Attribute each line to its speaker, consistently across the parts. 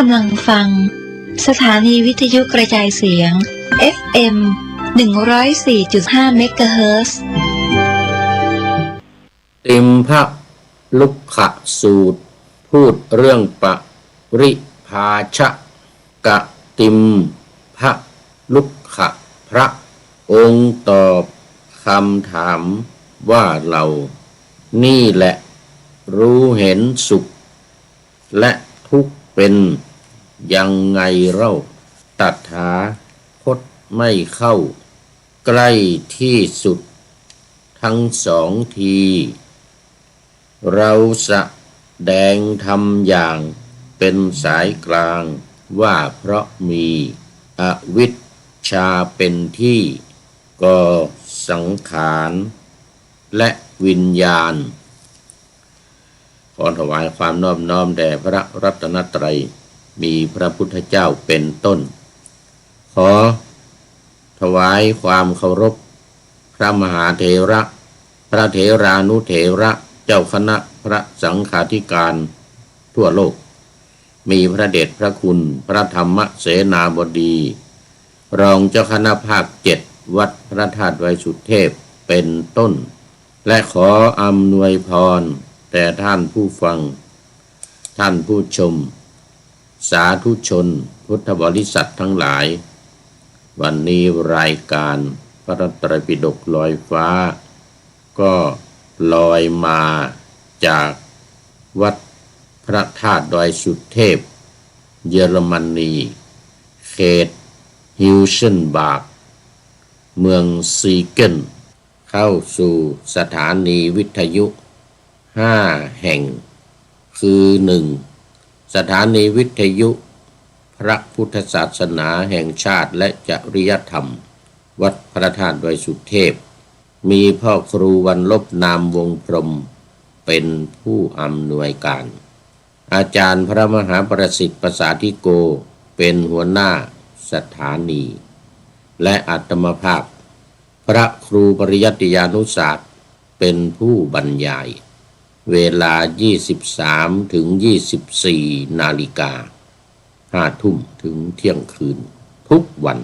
Speaker 1: ำลังฟังสถานีวิทยุกระจายเสียง FM 104.5 เมกะเฮิรตซ์
Speaker 2: ติมภลุกขสูตรพูดเรื่องปริภาชะกะติมภลุกขะพระองค์ตอบคำถามว่าเรานี่แหละรู้เห็นสุขและทุกข์เป็นยังไงเล่าตถาคตไม่เข้าใกล้ที่สุดทั้งสองทีเราแสดงธรรมอย่างเป็นสายกลางว่าเพราะมีอวิชชาเป็นที่ก่อสังขารและวิญญาณขอถวายความนอบน้อมแด่พระรัตนตรัยมีพระพุทธเจ้าเป็นต้นขอถวายความเคารพพระมหาเถระพระเถรานุเถระเจ้าคณะพระสังฆาธิการทั่วโลกมีพระเดชพระคุณพระธรรมเสนาบดีรองเจ้าคณะภาค7วัดพระธาตุไวสุเทพเป็นต้นและขออำนวยพรแต่ท่านผู้ฟังท่านผู้ชมสาธุชนพุทธบริษัททั้งหลายวันนี้รายการพระไตรปิฎกลอยฟ้าก็ลอยมาจากวัดพระธาตุดอยสุเทพเยอรมนีเขตฮิวเชนบาร์กเมืองซีเกนเข้าสู่สถานีวิทยุ5แห่งคือ 1. สถานีวิทยุพระพุทธศาสนาแห่งชาติและจริยธรรมวัดพระธาตุดอยสุเทพมีพ่อครูวันลบนามวงพรหมเป็นผู้อำนวยการอาจารย์พระมหาประสิทธิ์ประสาธิโกเป็นหัวหน้าสถานีและอาตมาภาพพระครูปริยัติยานุศาสตร์เป็นผู้บรรยายเวลา 23 ถึง 24 นาฬิกา 5 ทุ่มถึงเที่ยงคืนทุกวัน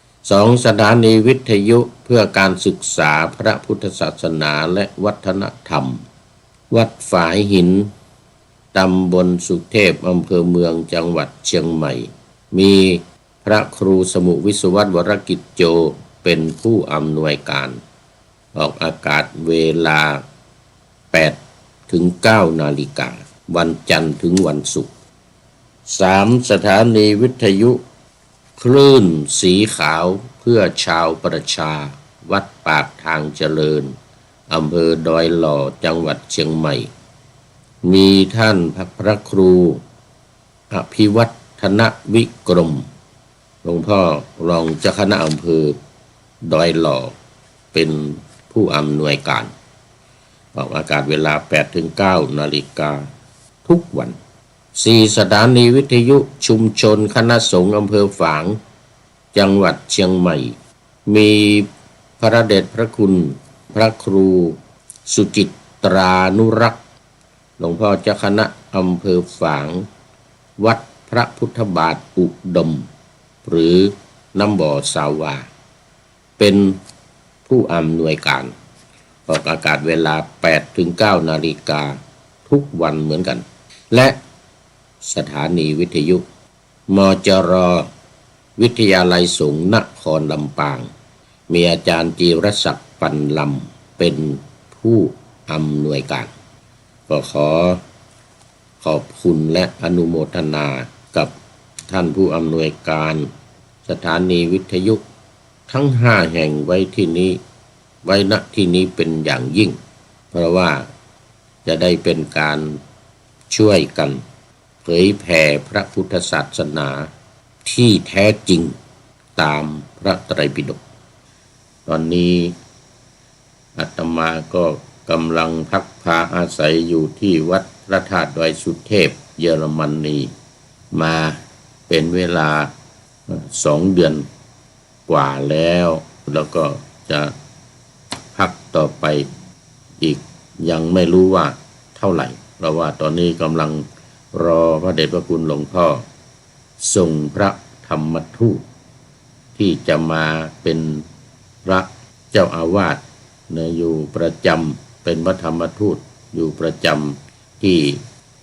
Speaker 2: 2. สถานีวิทยุเพื่อการศึกษาพระพุทธศาสนาและวัฒนธรรมวัดฝายหินตำบลสุเทพอำเภอเมืองจังหวัดเชียงใหม่มีพระครูสมุวิศววรกิจโจเป็นผู้อำนวยการออกอากาศเวลา 8 ถึง 9 นาฬิกาวันจันทร์ถึงวันศุกร์ 3. สถานีวิทยุคลื่นสีขาวเพื่อชาวประชาวัดปากทางเจริญอำเภอดอยหล่อจังหวัดเชียงใหม่มีท่านพระครูอภิวัฒนวิกรมหลวงพ่อรองเจ้าคณะอำเภอดอยหล่อเป็นผู้อำนวยการออกอากาศเวลา 8 ถึง 9 นาฬิกาทุกวัน4. สถานีวิทยุชุมชนคณะสงฆ์อำเภอฝางจังหวัดเชียงใหม่มีพระเดชพระคุณพระครูสุจิตรานุรักษ์หลวงพ่อเจ้าคณะอำเภอฝางวัดพระพุทธบาทอุดมหรือน้ำบ่อสาวาเป็นผู้อำนวยการออกอากาศเวลา 8 ถึง 9 นาฬิกาทุกวันเหมือนกันและสถานีวิทยุมจร.วิทยาลัยสงฆ์นครลำปางมีอาจารย์จีรศักดิ์ปันลำเป็นผู้อำนวยการก็ขอขอบคุณและอนุโมทนากับท่านผู้อำนวยการสถานีวิทยุทั้ง5แห่งไว้ที่นี้ไว้ณที่นี้เป็นอย่างยิ่งเพราะว่าจะได้เป็นการช่วยกันเผยแผ่พระพุทธศาสนาที่แท้จริงตามพระไตรปิฎกตอนนี้อาตมาก็กำลังพักพาอาศัยอยู่ที่วัดพระธาตุดอยสุเทพเยอรมนีมาเป็นเวลา2 เดือนกว่าแล้วก็จะพักต่อไปอีกยังไม่รู้ว่าเท่าไหร่เพราะว่าตอนนี้กำลังรอพระเดชพระคุณหลวงพ่อ ส่งพระธรรมทูตที่จะมาเป็นพระเจ้าอาวาสอยู่ประจำเป็นพระธรรมทูตอยู่ประจำที่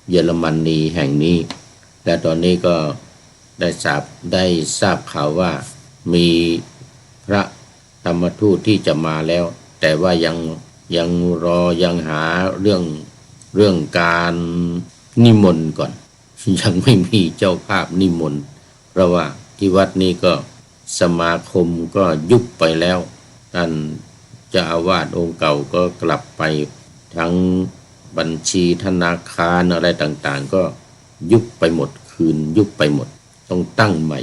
Speaker 2: เยอรมนีแห่งนี้และตอนนี้ก็ได้ทราบข่าวว่ามีพระธรรมทูตที่จะมาแล้วแต่ว่ายังยังหาเรื่องการนิมนต์ก่อนยังไม่มีเจ้าภาพนิมนต์เพราะว่าที่วัดนี้ก็สมาคมก็ยุบไปแล้วท่านเจ้าอาวาสองค์เก่าก็กลับไปทั้งบัญชีธนาคารอะไรต่างๆก็ยุบไปหมดยุบไปหมดต้องตั้งใหม่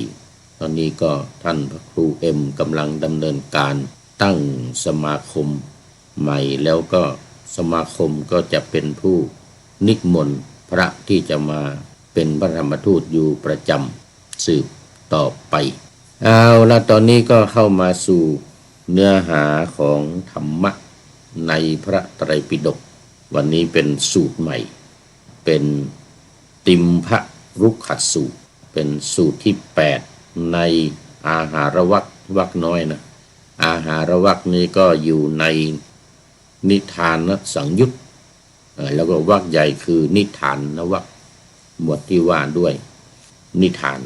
Speaker 2: ตอนนี้ก็ท่านพระครูเอ็มกำลังดำเนินการตั้งสมาคมใหม่แล้วก็สมาคมก็จะเป็นผู้นิมนต์พระที่จะมาเป็นพระธรรมทูตอยู่ประจำสืบต่อไปเอาละตอนนี้ก็เข้ามาสู่เนื้อหาของธรรมะในพระไตรปิฎกวันนี้เป็นสูตรใหม่เป็นติมภรุกขสูตรเป็นสูตรที่8ในอาหารวรรควรรคน้อยนะอาหารวรรคนี้ก็อยู่ในนิทานสังยุตแล้วก็วรรคใหญ่คือนิทานวรรคหมวดที่ว่าด้วยนิทาน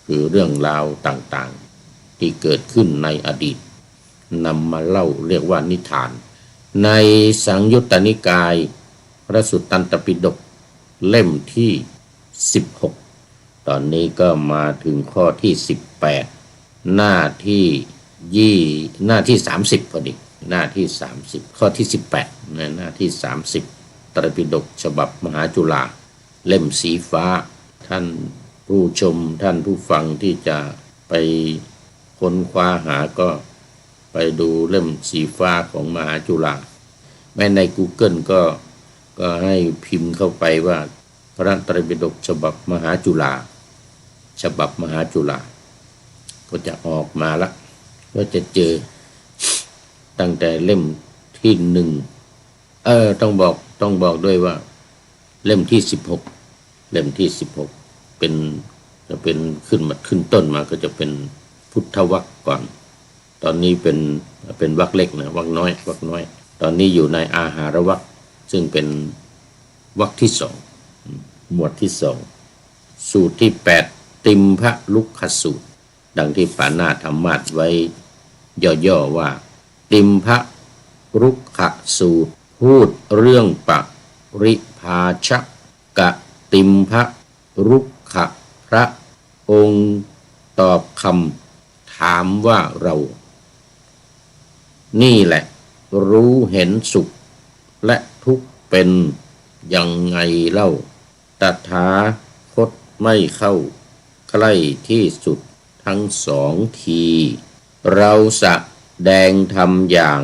Speaker 2: คือเรื่องราวต่างๆที่เกิดขึ้นในอดีตนำมาเล่าเรียกว่านิทานในสังยุตตนิกายพระสุตตันตปิฎกเล่มที่16ตอนนี้ก็มาถึงข้อที่18หน้าที่30พอดีหน้าที่30ข้อที่18หน้าที่30ไตรปิฎกฉบับมหาจุฬาเล่มสีฟ้าท่านผู้ชมท่านผู้ฟังที่จะไปค้นคว้าหาก็ไปดูเล่มสีฟ้าของมหาจุฬาแม้ใน Google ก็ให้พิมพ์เข้าไปว่าพระไตรปิฎกฉบับมหาจุฬาฉบับมหาจุฬาก็จะออกมาละก็จะเจอตั้งแต่เล่มที่1ต้องบอกด้วยว่าเล่มที่16เล่มที่16จะเป็นขึ้นต้นมาก็จะเป็นพุทธวรรคก่อนตอนนี้เป็นวรรคเล็กนะวรรคน้อยตอนนี้อยู่ในอาหารวรรคซึ่งเป็นวรรคที่2หมวดที่2สูตรที่8ติมภรุกขสูตรดังที่ปานาธรรมาสไว้ย่อๆว่าติมภรุกขสูตรพูดเรื่องปริภาชกะติมภรุกขพระองค์ตอบคำถามว่าเรานี่แหละรู้เห็นสุขและทุกข์เป็นยังไงเล่าตถาคตไม่เข้าใกล้ที่สุดทั้งสองทีเราแสดงธรรมอย่าง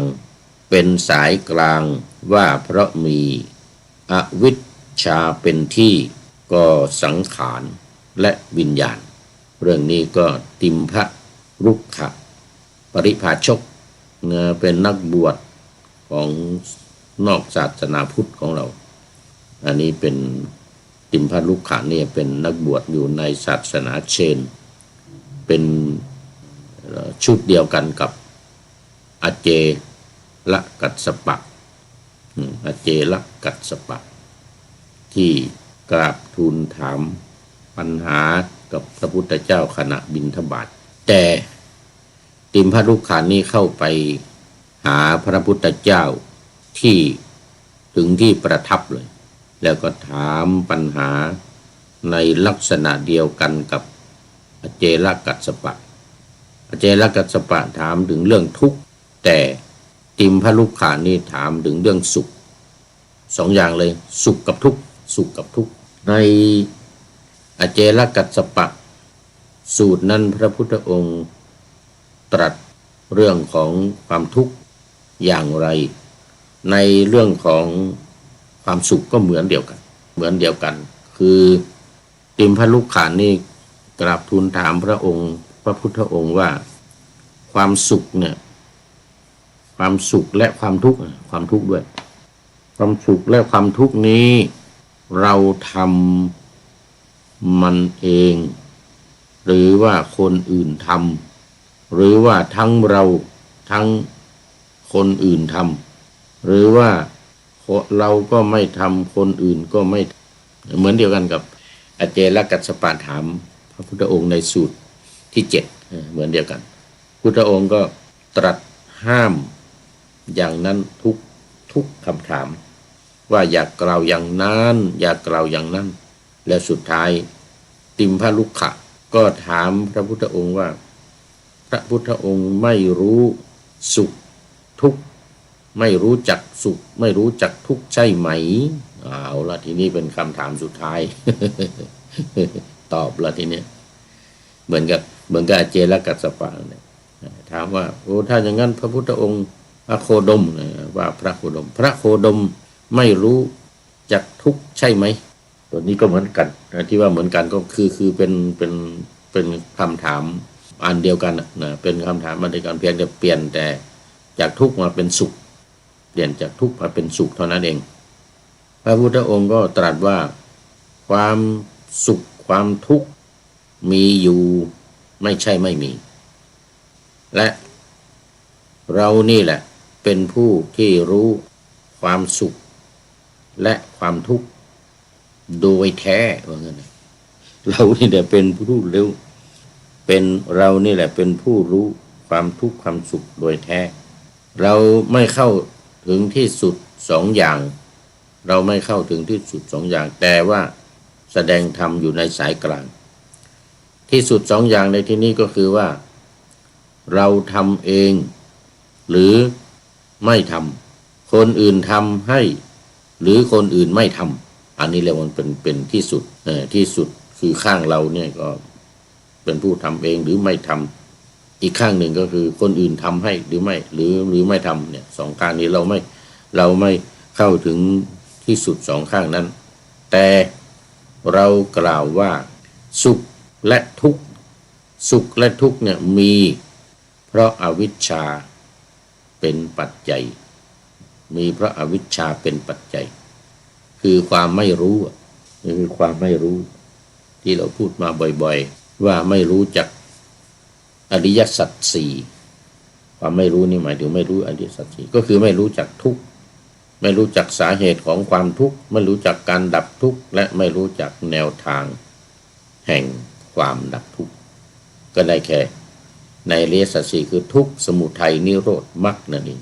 Speaker 2: เป็นสายกลางว่าเพราะมีอวิชชาเป็นที่ก็สังขารและวิญญาณเรื่องนี้ก็ติมภรุกขปริภาชกเป็นนักบวชของนอกศาสนาพุทธของเราอันนี้เป็นติมภรุกขเนี่ยเป็นนักบวชอยู่ในศาสนาเชนเป็นชุดเดียวกันกับอเจละกัสสปะอเจละกัสสปะที่กราบทูลถามปัญหากับพระพุทธเจ้าขณะบิณฑบาตแต่ติมภรุกขนี้เข้าไปหาพระพุทธเจ้าที่ถึงที่ประทับเลยแล้วก็ถามปัญหาในลักษณะเดียวกันกับอเจละกัสสปะอเจละกัสสปะถามถึงเรื่องทุกข์แต่ติมภรุกขนี้ถามถึงเรื่องสุข2อย่างเลยสุขกับทุกข์ในอเจละกัสสปะสูตรนั้นพระพุทธองค์ตรัสเรื่องของความทุกข์อย่างไรในเรื่องของความสุขก็เหมือนเดียวกันคือติมภรุกขนี่กราบทูลถามพระพุทธองค์ว่าความสุขเนี่ยความสุขและความทุกข์ด้วยความสุขและความทุกข์นี้เราทำมันเอง หรือว่าคนอื่นทำหรือว่าทั้งเราทั้งคนอื่นทำหรือว่าเราก็ไม่ทำคนอื่นก็ไม่เหมือนเดียวกันกับอเจลกัสสปะถามพระพุทธองค์ในสูตรที่7เหมือนเดียวกันพุทธองค์ก็ตรัสห้ามอย่างนั้นทุกคำถามว่าอย่ากล่าวอย่างนั้นอย่ากล่าวอย่างนั้นและสุดท้ายติมพะลุกขะก็ถามพระพุทธองค์ว่าพระพุทธองค์ไม่รู้สุขทุกข์ไม่รู้จักสุขไม่รู้จักทุกข์ใช่ไหมเอาละทีนี้เป็นคำถามสุดท้าย ตอบละทีนี้เหมือนกับอเจลกัสสปะเนี่ยถามว่าโอ้ถ้าอย่างนั้นพระพุทธองค์พระโคดมว่าพระโคดมไม่รู้จักทุกข์ใช่ไหมตัวนี้ก็เหมือนกันที่ว่าเหมือนกันก็คือเป็นคำถามอันเดียวกันนะเป็นคำถามอันเดียวกันเพียงแต่เปลี่ยนแต่จากทุกข์มาเป็นสุขเปลี่ยนจากทุกข์มาเป็นสุขเท่านั้นเองพระพุทธองค์ก็ตรัสว่าความสุขความทุกข์มีอยู่ไม่ใช่ไม่มีและเรานี่แหละเป็นผู้ที่รู้ความสุขและความทุกข์โดยแท้ว่างั้นเรานี่แหละเป็นผู้รู้เป็นเรานี่แหละเป็นผู้รู้ความทุกข์ความสุขโดยแท้เราไม่เข้าถึงที่สุดสองอย่างเราไม่เข้าถึงที่สุดสองอย่างแต่ว่าแสดงธรรมอยู่ในสายกลางที่สุดสองอย่างในที่นี้ก็คือว่าเราทำเองหรือไม่ทำคนอื่นทำให้หรือคนอื่นไม่ทำอันนี้เรียกว่าเป็นที่สุดที่สุดคือข้างเราเนี่ยก็เป็นผู้ทำเองหรือไม่ทำอีกข้างหนึ่งก็คือคนอื่นทำให้หรือไม่หรือไม่ทำเนี่ยสองข้างนี้เราไม่เข้าถึงที่สุดสองข้างนั้นแต่เรากล่าวว่าสุขและทุกข์เนี่ยมีเพราะอวิชชาเป็นปัจจัยมีเพราะอวิชชาเป็นปัจจัยคือความไม่รู้คือความไม่รู้ที่เราพูดมาบ่อยๆว่าไม่รู้จักอริยสัจสี่ความไม่รู้นี่หมายถึงไม่รู้อริยสัจสี่ก็คือไม่รู้จักทุกข์ไม่รู้จักสาเหตุของความทุกข์ไม่รู้จักการดับทุกข์และไม่รู้จักแนวทางแห่งความดับทุกข์ก็ได้แค่ในอริยสัจสี่คือทุกข์สมุทัยนิโรธมรรคนั่นเอง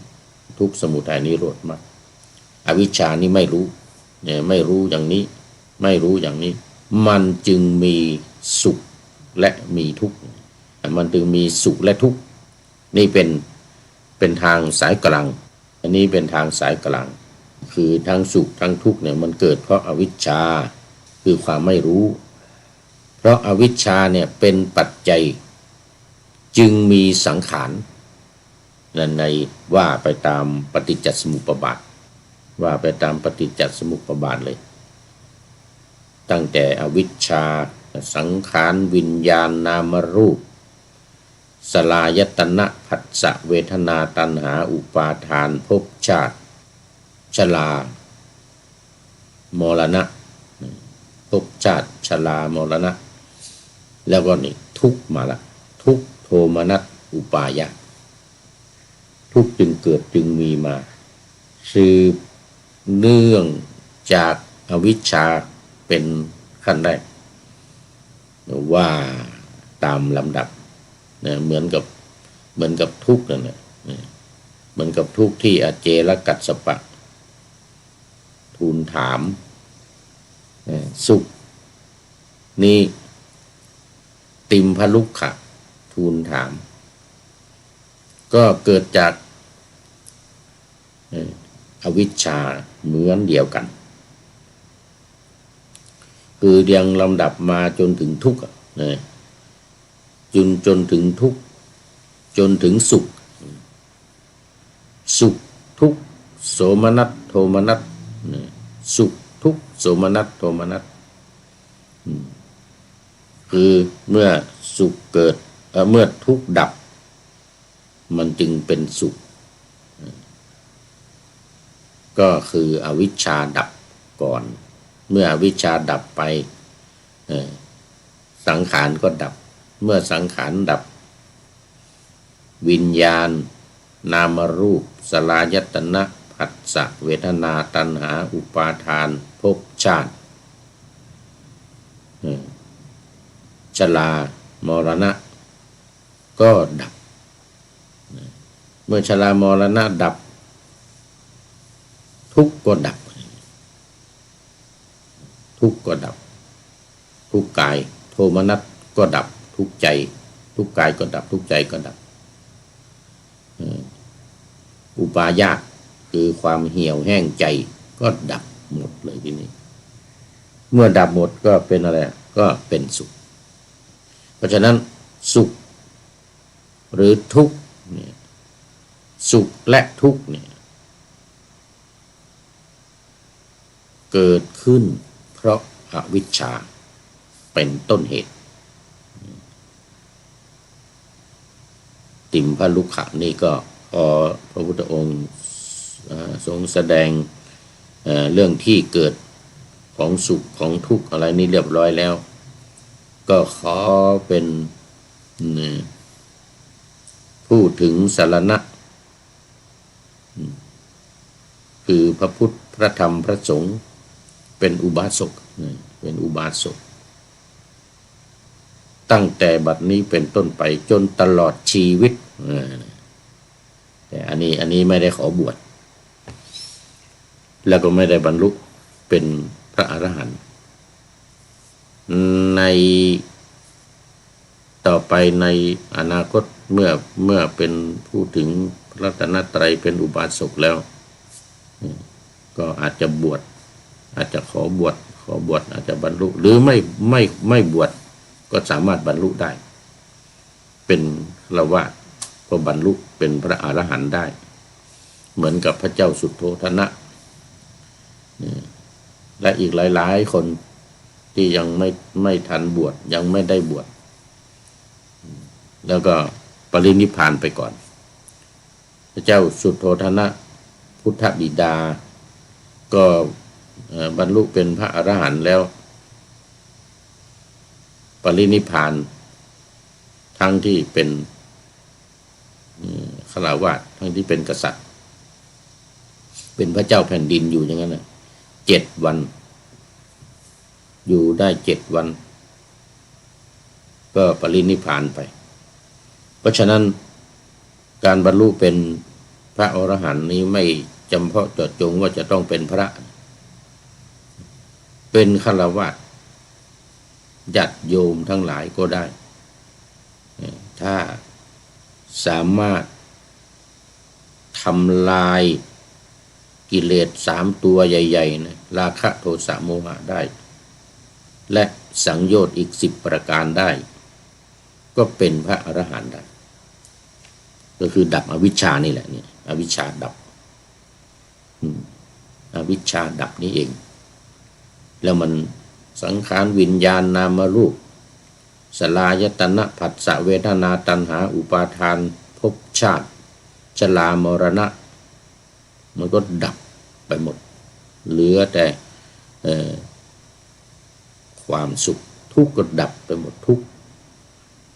Speaker 2: ทุกข์สมุทัยนิโรธมรรคอวิชชานี่ไม่รู้เนี่ยไม่รู้อย่างนี้ไม่รู้อย่างนี้มันจึงมีสุขและมีทุกข์มันจึงมีสุขและทุกข์นี่เป็นทางสายกลางอันนี้เป็นทางสายกลางคือทั้งสุขทั้งทุกข์เนี่ยมันเกิดเพราะอวิชชาคือความไม่รู้เพราะอวิชชาเนี่ยเป็นปัจจัยจึงมีสังขารนั่นในว่าไปตามปฏิจจสมุปบาทว่าไปตามปฏิจจสมุปบาทเลยตั้งแต่อวิชชาสังขารวิญญาณนามรูปสลายตนะผัสสะเวทนาตัณหาอุปาทานภพชาติชรามรณะภพชาติชรามรณะแล้วก็นี่ทุกข์มาละทุกข์โทมนัสอุปายะทุกข์จึงเกิดจึงมีมาสืบเนื่องจากอวิชชาเป็นขั้นแรกว่าตามลำดับเหมือนกับทุกข์นั่นแหละเหมือนกับทุกข์ที่อเจลกัสสปะทูลถามสุขนี้ติมพะลุกขะทูลถามก็เกิดจากอวิชชาเหมือนเดียวกันคือเรียงลำดับมาจนถึงทุกข์จนถึงทุกข์จนถึงสุขทุกข์โสมนัสโทมนัสสุขทุกข์โสมนัสโทมนัสคือเมื่อสุขเกิดเมื่อทุกข์ดับมันจึงเป็นสุขก็คืออวิชชาดับก่อนเมื่ออวิชชาดับไปสังขารก็ดับ เมื่อสังขารดับวิญญาณนามรูปสลายตนะผัสสะเวทนาตัณหาอุปาทานภพชาติชรามรณะก็ดับเมื่อชรามรณะดับทุกข์ก็ดับทุกข์ก็ดับทุกข์กายโทมนัสก็ดับทุกข์ใจทุกข์กายก็ดับทุกข์ใจก็ดับอุปาญาตคือความเหี่ยวแห้งใจก็ดับหมดเลยทีนี้เมื่อดับหมดก็เป็นอะไรก็เป็นสุขเพราะฉะนั้นสุขหรือทุกข์เนี่ยสุขและทุกข์เนี่ยเกิดขึ้นเพราะอวิชชาเป็นต้นเหตุติมพลุขะนี่ก็พอพระพุทธองค์ทรงแสดงเรื่องที่เกิดของสุขของทุกข์อะไรนี่เรียบร้อยแล้วก็ขอเป็นพูดถึงสรณะคือพระพุทธพระธรรมพระสงฆ์เป็นอุบาสกเป็นอุบาสกตั้งแต่บัดนี้เป็นต้นไปจนตลอดชีวิตแต่อันนี้ไม่ได้ขอบวชแล้วก็ไม่ได้บรรลุเป็นพระอรหันต์ในต่อไปในอนาคตเมื่อเป็นผู้ถึงพระรัตนตรัยเป็นอุบาสกแล้วก็อาจจะบวชอาจจะขอบวชอาจจะบรรลุหรือไม่บวชก็สามารถบรรลุได้เป็นฆราวาสก็บรรลุเป็นพระอรหันต์ได้เหมือนกับพระเจ้าสุโธทนะและอีกหลายๆคนที่ยังไม่ทันบวชยังไม่ได้บวชแล้วก็ปรินิพพานไปก่อนพระเจ้าสุโธทนะพุทธบิดาก็บรรลุเป็นพระอรหันต์แล้วปรินิพพานทั้งที่เป็นฆราวาสทั้งที่เป็นกษัตริย์เป็นพระเจ้าแผ่นดินอยู่อย่างนั้นนะ7 วันอยู่ได้7 วันก็ปรินิพพานไปเพราะฉะนั้นการบรรลุเป็นพระอรหันต์นี้ไม่จำเพาะเจาะจงว่าจะต้องเป็นพระเป็นฆราวาสญาติโยมทั้งหลายก็ได้ถ้าสามารถทำลายกิเลส3 ตัวใหญ่ๆนะราคะโทสะโมหะได้และสังโยชน์อีก10 ประการได้ก็เป็นพระอรหันต์ได้ก็คือดับอวิชชานี่แหละเนี่ยอวิชชาดับอวิชชาดับนี่เองแล้วมันสังขารวิญญาณนามรูปสลายตนะผัสสะเวทนาตัณหาอุปาทานภพชาติชรามรณะมันก็ดับไปหมดเหลือแต่ความสุขทุกข์ก็ดับไปหมดทุกข์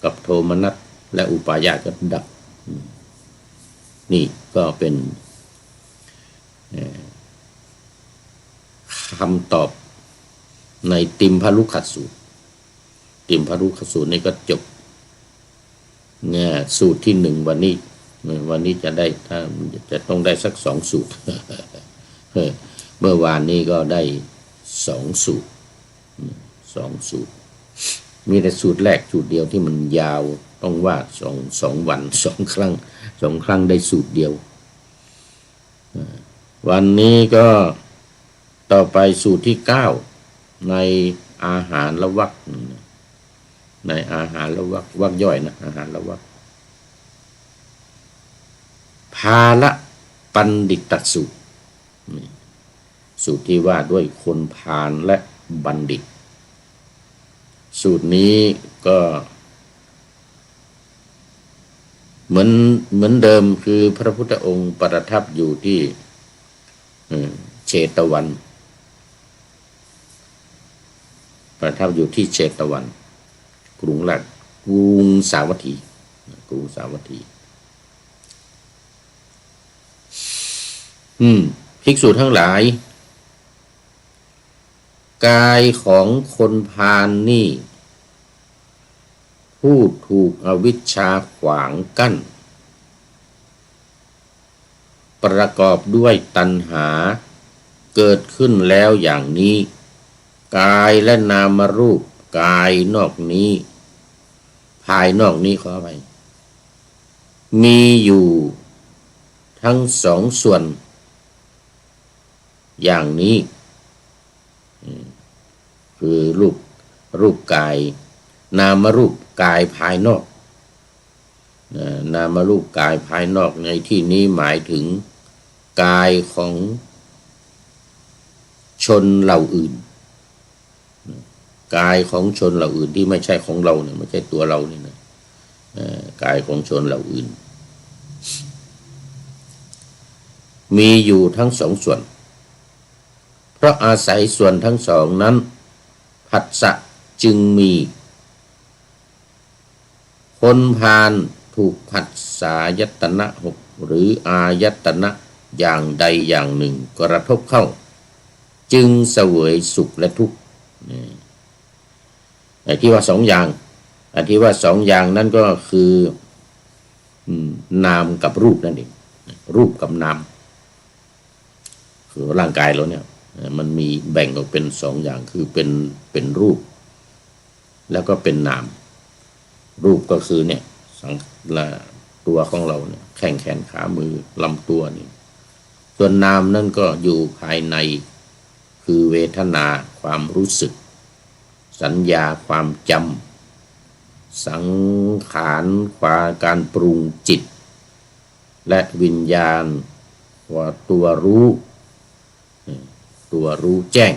Speaker 2: กับโทมนัสและอุปาญาตก็ดับนี่ก็เป็นคำตอบในติมพลุขสูตรติมพลุขสูตรนี่ก็จบสูตรที่1วันนี้จะได้ถ้าจะต้องได้สัก2 สูตร เมื่อวานนี้ก็ได้2 สูตร2 สูตรมีแต่สูตรแรกสูตรเดียวที่มันยาวต้องว่า2 วัน2 ครั้งได้สูตรเดียววันนี้ก็ต่อไปสูตรที่9ในอาหารละวรรคในอาหารละวรรควรรคย่อยนะอาหารละวรรคภาละปัณฑิตสูตรสูตรที่ว่าด้วยคนพาลและบัณฑิตสูตรนี้ก็เหมือนเดิมคือพระพุทธองค์ประทับอยู่ที่เชตวันประทับอยู่ที่เชตวันกรุงราช กรุงสาวัตถีกรุงสาวัตถีภิกษุทั้งหลายกายของคนพาลนี่ผู้ถูกอวิชชาขวางกั้นประกอบด้วยตัณหาเกิดขึ้นแล้วอย่างนี้กายและนามรูปกายนอกนี้ภายนอกนี้ขอไปมีอยู่ทั้งสองส่วนอย่างนี้คือรูปกายนามรูปกายภายนอกนามรูปกายภายนอกในที่นี้หมายถึงกายของชนเหล่าอื่นกายของชนเหล่าอื่นที่ไม่ใช่ของเราเนี่ยไม่ใช่ตัวเราเนี่ยนะกายของชนเหล่าอื่นมีอยู่ทั้งสองส่วนเพราะอาศัยส่วนทั้งสองนั้นผัสสะจึงมีคนพาลถูกผัสสะยตนะหกหรืออายตนะอย่างใดอย่างหนึ่งกระทบเข้าจึงเสวยสุขและทุกข์ไอ้ที่ว่าสองอย่างไอ้ที่ว่าสองอย่างนั้นก็คือนามกับรูปนั่นเองรูปกับนามคือร่างกายเราเนี่ยมันมีแบ่งออกเป็นสองอย่างคือเป็นรูปแล้วก็เป็นนามรูปก็คือเนี่ยตัวของเราเนี่ยแข้งแขนขามือลำตัวนี่ส่วนนามนั่นก็อยู่ภายในคือเวทนาความรู้สึกสัญญาความจำสังขารการปรุงจิตและวิญญาณว่าตัวรู้แจ้ง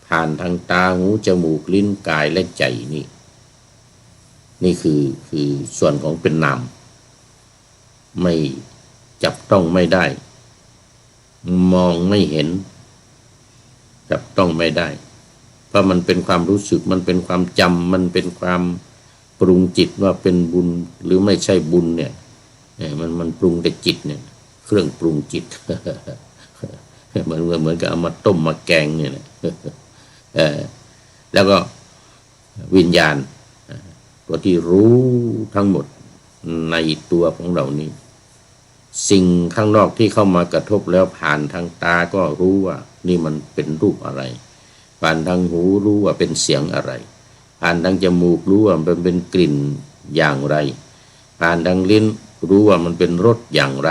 Speaker 2: ผ่านทางตาหูจมูกลิ้นกายและใจนี่คือส่วนของเป็นนามไม่จับต้องไม่ได้มองไม่เห็นจับต้องไม่ได้เพราะมันเป็นความรู้สึกมันเป็นความจำมันเป็นความปรุงจิตว่าเป็นบุญหรือไม่ใช่บุญเนี่ยมันปรุงแต่จิตเนี่ยเครื่องปรุงจิต เหมือนกับเอามาต้มมาแกงเนี่ยนะแล้วก็วิญญาณตัวที่รู้ทั้งหมดในตัวของเรานี้สิ่งข้างนอกที่เข้ามากระทบแล้วผ่านทางตาก็รู้ว่านี่มันเป็นรูปอะไรผ่านทางหูรู้ว่าเป็นเสียงอะไรผ่านทางจมูกรู้ว่ามันเป็นกลิ่นอย่างไรผ่านทางลิ้นรู้ว่ามันเป็นรสอย่างไร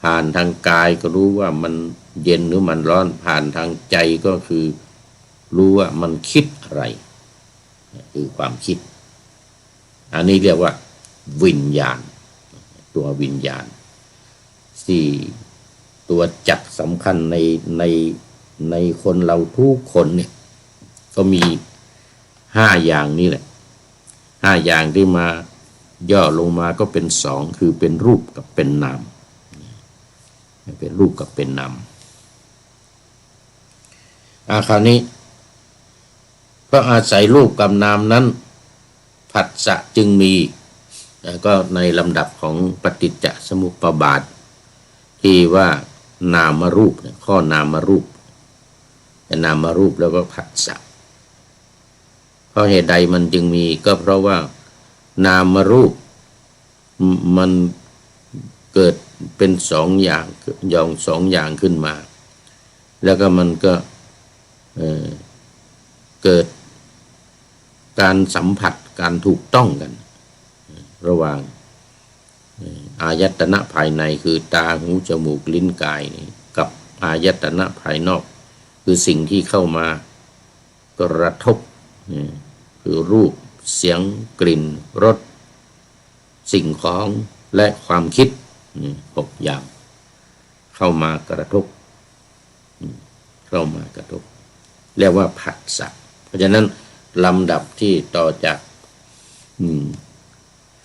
Speaker 2: ผ่านทางกายก็รู้ว่ามันเย็นหรือมันร้อนผ่านทางใจก็คือรู้ว่ามันคิดอะไรคือความคิดอันนี้เรียกว่าวิญญาณตัววิญญาณที่ตัวจักสำคัญในคนเราทุกคนเนี่ยก็มี5อย่างนี้แหละ5อย่างที่มาย่อลงมาก็เป็น2คือเป็นรูปกับเป็นนามเป็นรูปกับเป็นนามคราวนี้ก็อาศัยรูปกับนามนั้นผัสสะจึงมีก็ในลำดับของปฏิจจสมุปบาทที่ว่านามรูปข้อนามรูปนามรูปแล้วก็ผัสสะเพราะเหตุใดมันจึงมีก็เพราะว่านามรูปมันเกิดเป็น2อย่าง2อย่างขึ้นมาแล้วก็มันก็เกิดการสัมผัสการถูกต้องกันระหว่างอายตนะภายในคือตาหูจมูกลิ้นกายนี่กับอายตนะภายนอกคือสิ่งที่เข้ามากระทบคือรูปเสียงกลิ่นรสสิ่งของและความคิด6อย่างเข้ามากระทบเรียกว่าผัสสะเพราะฉะนั้นลำดับที่ต่อจาก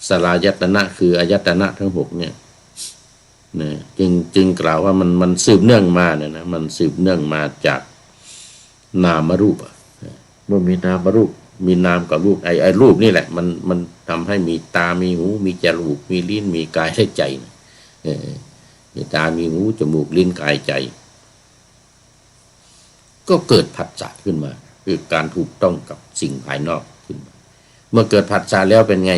Speaker 2: สลายตนะคืออายตนะทั้ง6เนี่ยจึงกล่าวว่ามันสืบเนื่องมาเนี่ยนะมันสืบเนื่องมาจากนามรูปเมื่อมีนามรูป มีนามกับรูปไอ้รูปนี่แหละมันทำให้มีตามีหูมีจมูกมีลิ้นมีกายและใจมีตามีหูจมูกลิ้นกายใจก็เกิดผัสสะขึ้นมาคือการถูกต้องกับสิ่งภายนอกขึ้นมาเมื่อเกิดผัสสะแล้วเป็นไง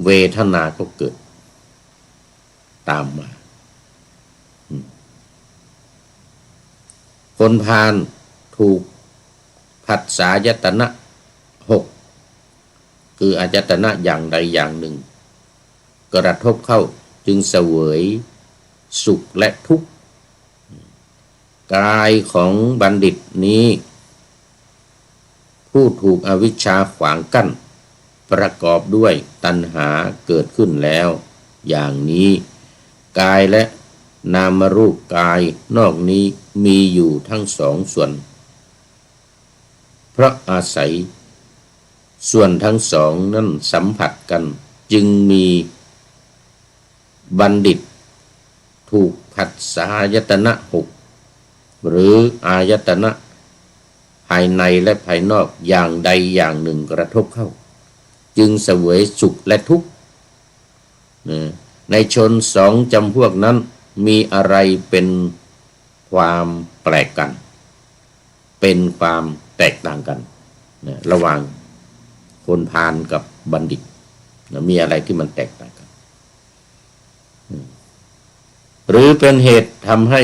Speaker 2: เวทนาก็เกิดตามมาคนพาลถูกผัสสะยตนะ6คืออายตนะอย่างใดอย่างหนึ่งกระทบเข้าจึงเสวยสุขและทุกข์กายของบัณฑิตนี้ผู้ถูกอวิชชาขวางกั้นประกอบด้วยตัณหาเกิดขึ้นแล้วอย่างนี้กายและนามรูปกายนอกนี้มีอยู่ทั้งสองส่วนเพราะอาศัยส่วนทั้งสองนั้นสัมผัสกันจึงมีบัณฑิตถูกผัสสะอายตนะ6หรืออายตนะภายในและภายนอกอย่างใดอย่างหนึ่งกระทบเข้าจึงเสวยสุขและทุกข์ในชนสองจำพวกนั้นมีอะไรเป็นความแปลกกันเป็นความแตกต่างกันระหว่างคนพาลกับบัณฑิตมีอะไรที่มันแตกต่างกันหรือเป็นเหตุทำให้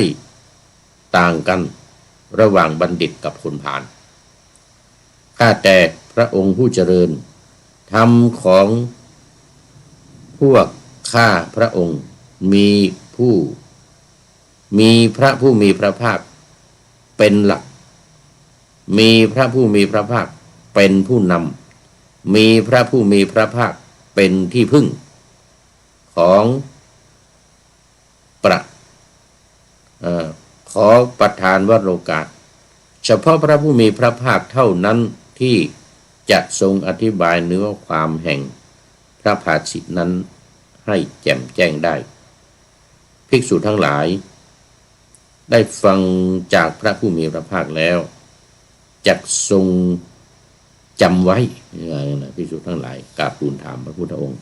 Speaker 2: ต่างกันระหว่างบัณฑิตกับคนพาลข้าแต่พระองค์ผู้เจริญธรรมของพวกข้าพระองค์มีพระผู้มีพระภาคเป็นหลักมีพระผู้มีพระภาคเป็นผู้นำมีพระผู้มีพระภาคเป็นที่พึ่งของขอประทานวโรกาสเฉพาะพระผู้มีพระภาคเท่านั้นที่จะทรงอธิบายเนื้อความแห่งพระภาษิตนั้นให้แจ่มแจ้งได้ภิกษุทั้งหลายได้ฟังจากพระผู้มีพระภาคแล้วจักทรงจำไว้ภิกษุทั้งหลายกราบทูลถามพระพุทธองค์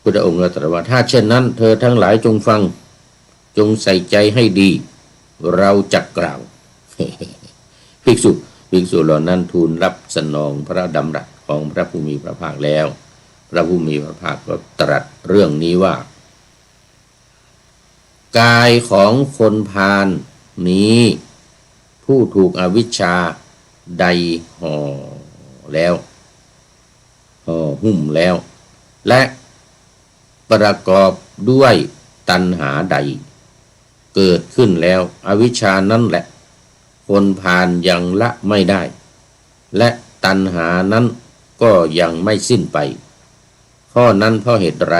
Speaker 2: พุทธองค์ตรัสว่าถ้าเช่นนั้นเธอทั้งหลายจงฟังจงใส่ใจให้ดีเราจักกล่าว ภิกษุเหล่านั้นทูลรับสนองพระดำรัสของพระผู้มีพระภาคแล้วพระผู้มีพระภาคก็ตรัสเรื่องนี้ว่ากายของคนพาลนี้ผู้ถูกอวิชชาใดห่อแล้วห่อหุ้มแล้วและประกอบด้วยตัณหาใดเกิดขึ้นแล้วอวิชชานั้นแหละคนพาลยังละไม่ได้และตัณหานั้นก็ยังไม่สิ้นไปข้อนั้นเพราะเหตุไร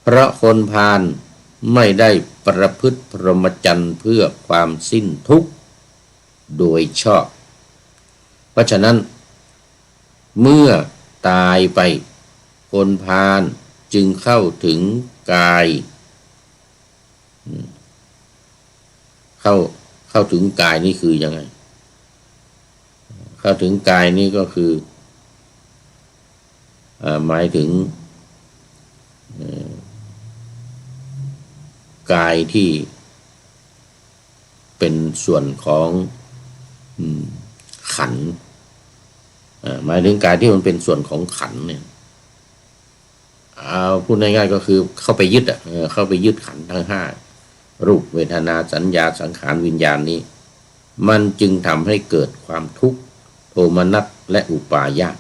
Speaker 2: เพราะคนพาลไม่ได้ประพฤติพรหมจรรย์เพื่อความสิ้นทุกข์โดยชอบเพราะฉะนั้นเมื่อตายไปคนพาลจึงเข้าถึงกายเข้าถึงกายนี่คือยังไงเข้าถึงกายนี่ก็คือหมายถึงกายที่เป็นส่วนของขันธ์หมายถึงกายที่มันเป็นส่วนของขันธ์เนี่ยเอาพูดง่ายๆก็คือเข้าไปยึดเข้าไปยึดขันธ์ทั้ง5รูปเวทนาสัญญาสังขารวิญญาณนี้มันจึงทำให้เกิดความทุกข์โทมนัสและอุปาญาต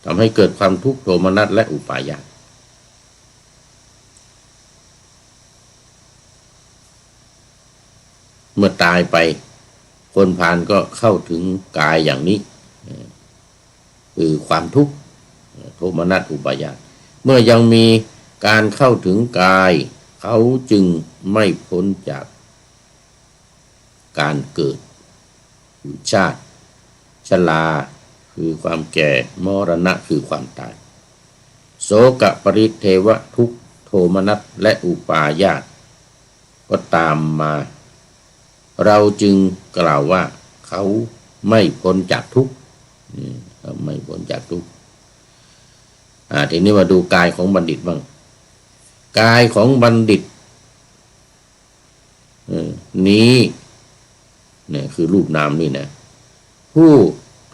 Speaker 2: ทำให้เกิดความทุกข์โทมนัสและอุปาญาตเมื่อตายไปคนพาลก็เข้าถึงกายอย่างนี้คือความทุกข์โทมนัสอุปาญาตเมื่อยังมีการเข้าถึงกายเขาจึงไม่พ้นจากการเกิดคือชาติชราคือความแก่มรณะคือความตายโสกปริเทวทุกข์โทมนัสและอุปาญาตก็ตามมา เราจึงกล่าวว่าเขาไม่พ้นจากทุกข์ไม่พ้นจากทุกข์ทีนี้มาดูกายของบัณฑิตบ้างกายของบัณฑิตนี้เนี่ยคือรูปนามนี่นะผู้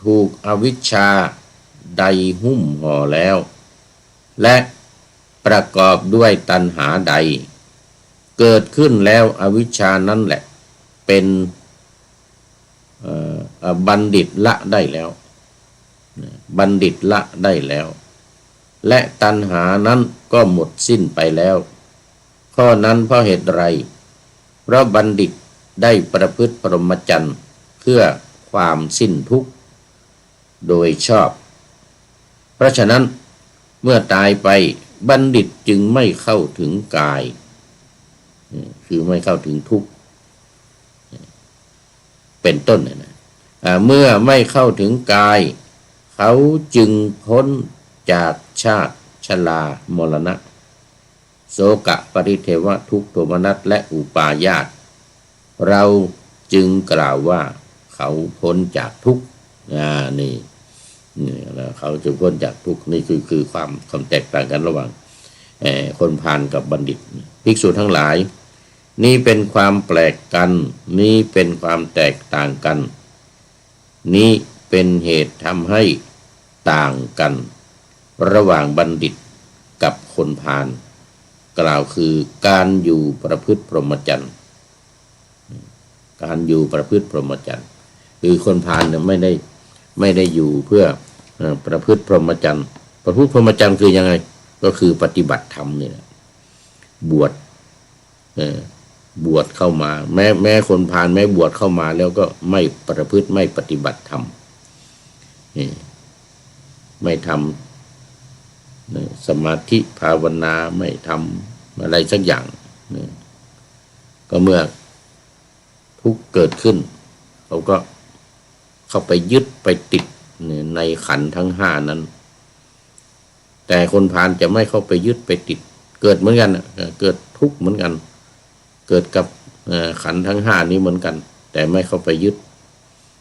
Speaker 2: ถูกอวิชชาใดหุ้มห่อแล้วและประกอบด้วยตัณหาใดเกิดขึ้นแล้วอวิชชานั้นแหละเป็นบัณฑิตละได้แล้วบัณฑิตละได้แล้วและตัณหานั้นก็หมดสิ้นไปแล้วข้อนั้นเพราะเหตุไรเพราะบัณฑิตได้ประพฤติพรหมจรรย์เพื่อความสิ้นทุกข์โดยชอบเพราะฉะนั้นเมื่อตายไปบัณฑิตจึงไม่เข้าถึงกายคือไม่เข้าถึงทุกข์เป็นต้นนะเมื่อไม่เข้าถึงกายเขาจึงพ้นจากชาติชรามรณะโศกะปริเทวะทุกขโทมนัสและอุปาญาตเราจึงกล่าวว่าเขาพ้นจากทุกข์นี่เขาจะพ้นจากทุกข์นี่คือความแตกต่างกันระหว่างคนพาลกับบัณฑิตภิกษุทั้งหลายนี่เป็นความแปลกกันนี่เป็นความแตกต่างกันนี้เป็นเหตุทำให้ต่างกันระหว่างบัณฑิตกับคนพาลกล่าวคือการอยู่ประพฤติพรหมจรรย์การอยู่ประพฤติพรหมจรรย์คือคนพาลเนี่ยไม่ได้อยู่เพื่อประพฤติพรหมจรรย์ประพฤติพรหมจรรย์คือยังไงก็คือปฏิบัติธรรมนี่แหละบวชเข้ามาแม้คนพาลแม้บวชเข้ามาแล้วก็ไม่ประพฤติไม่ปฏิบัติธรรมไม่ทำสมาธิภาวนาไม่ทำอะไรสักอย่างก็เมื่อทุกข์เกิดขึ้นเขาก็เข้าไปยึดไปติดในขันธ์ทั้งห้านั้นแต่คนพาลจะไม่เข้าไปยึดไปติดเกิดเหมือนกันเกิดทุกข์เหมือนกันเกิดกับขันธ์ทั้งห้านี้เหมือนกันแต่ไม่เข้าไปยึด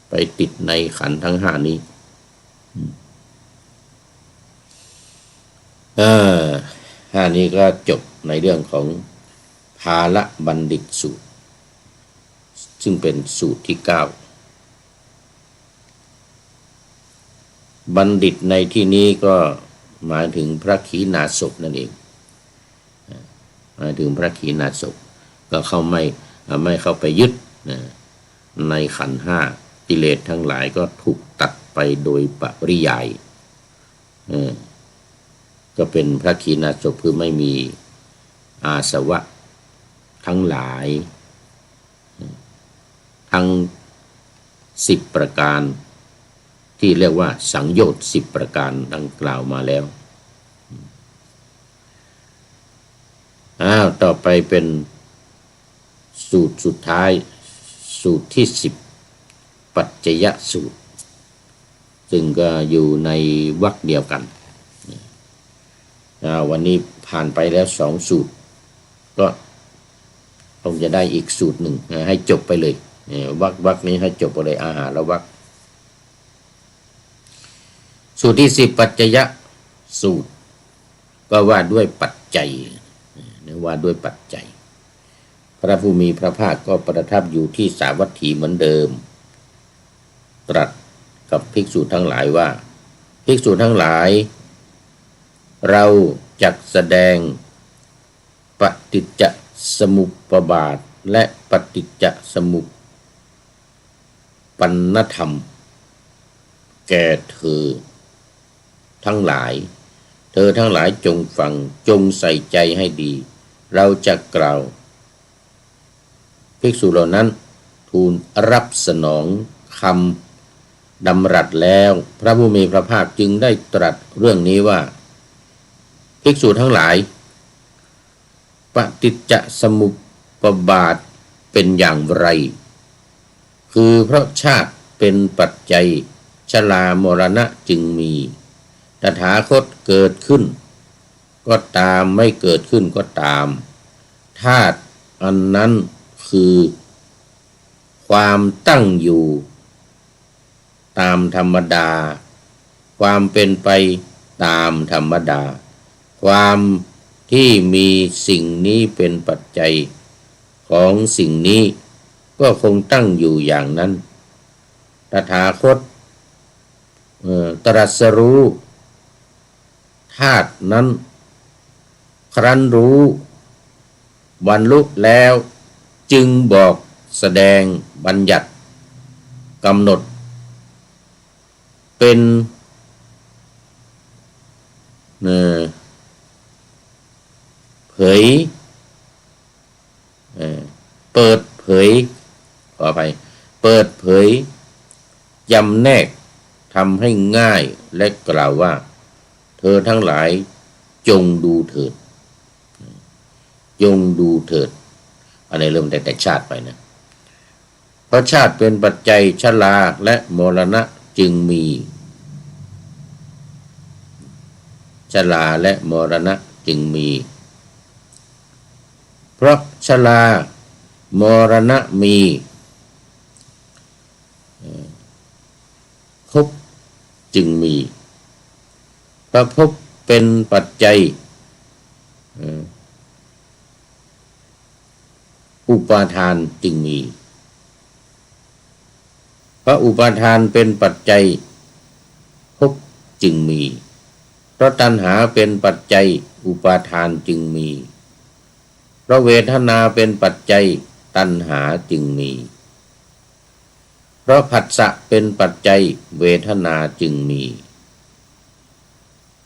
Speaker 2: ไปติดในขันธ์ทั้งห้านี้นี้ก็จบในเรื่องของภาละบัณฑิตสูตรซึ่งเป็นสูตรที่9บัณฑิตในที่นี้ก็หมายถึงพระขีณาสพนั่นเองหมายถึงพระขีณาสพก็ไม่เข้าไปยึดในขันธ์ห้ากิเลสทั้งหลายก็ถูกตัดไปโดยปริยายก็เป็นพระขีณาสพคือไม่มีอาสวะทั้งหลายทั้ง10ประการที่เรียกว่าสังโยชน์10ประการดังกล่าวมาแล้วต่อไปเป็นสูตรสุดท้ายสูตรที่10ปัจจยสูตรซึ่งก็อยู่ในวรรคเดียวกันวันนี้ผ่านไปแล้ว2สูตรก็คงจะได้อีกสูตรหนึ่งให้จบไปเลยวรรคนี้ให้จบไปเลยอาหารวรรคสูตรที่10ปัจจยสูตรก็ว่าด้วยปัจจัยว่าด้วยปัจจัยพระผู้มีพระภาคก็ประทับอยู่ที่สาวัตถีเหมือนเดิมตรัสกับภิกษุทั้งหลายว่าภิกษุทั้งหลายเราจักแสดงปฏิจจสมุปบาทและปฏิจจสมุปปันนธรรมแก่เธอทั้งหลายเธอทั้งหลายจงฟังจงใส่ใจให้ดีเราจะกล่าวภิกษุเหล่านั้นทูลรับสนองคำดำรัสแล้วพระผู้มีพระภาคจึงได้ตรัสเรื่องนี้ว่าภิกษุทั้งหลายปฏิจจสมุปบาทเป็นอย่างไรคือเพราะชาติเป็นปัจจัยชรามรณะจึงมีตถาคตเกิดขึ้นก็ตามไม่เกิดขึ้นก็ตามธาตุอันนั้นคือค ความตั้งอยู่ตามธรรมดาความเป็นไปตามธรรมดาความที่มีสิ่งนี้เป็นปัจจัยของสิ่งนี้ก็คงตั้งอยู่อย่างนั้นตถาคตตรัสรู้ธาตุนั้นครั้นรู้บรรลุแล้วจึงบอกแสดงบัญญัติกำหนดเป็นเผยเปิดเผยขออภัยเปิดเผยจำแนกทำให้ง่ายและกล่าวว่าเธอทั้งหลายจงดูเถิดจงดูเถิดอันนี้เริ่มแต่ชาติไปนะเพราะชาติเป็นปัจจัยชราและมรณะจึงมีชราและมรณะจึงมีเพราะชรามรณะมีภพจึงมีเพราะภพเป็นปัจจัยอุปาทานจึงมีเพราะอุปาทานเป็นปัจจัยภพจึงมีเพราะตัณหาเป็นปัจจัยอุปาทานจึงมีเพราะเวทนาเป็นปัจจัยตัณหาจึงมีเพราะผัสสะเป็นปัจจัยเวทนาจึงมี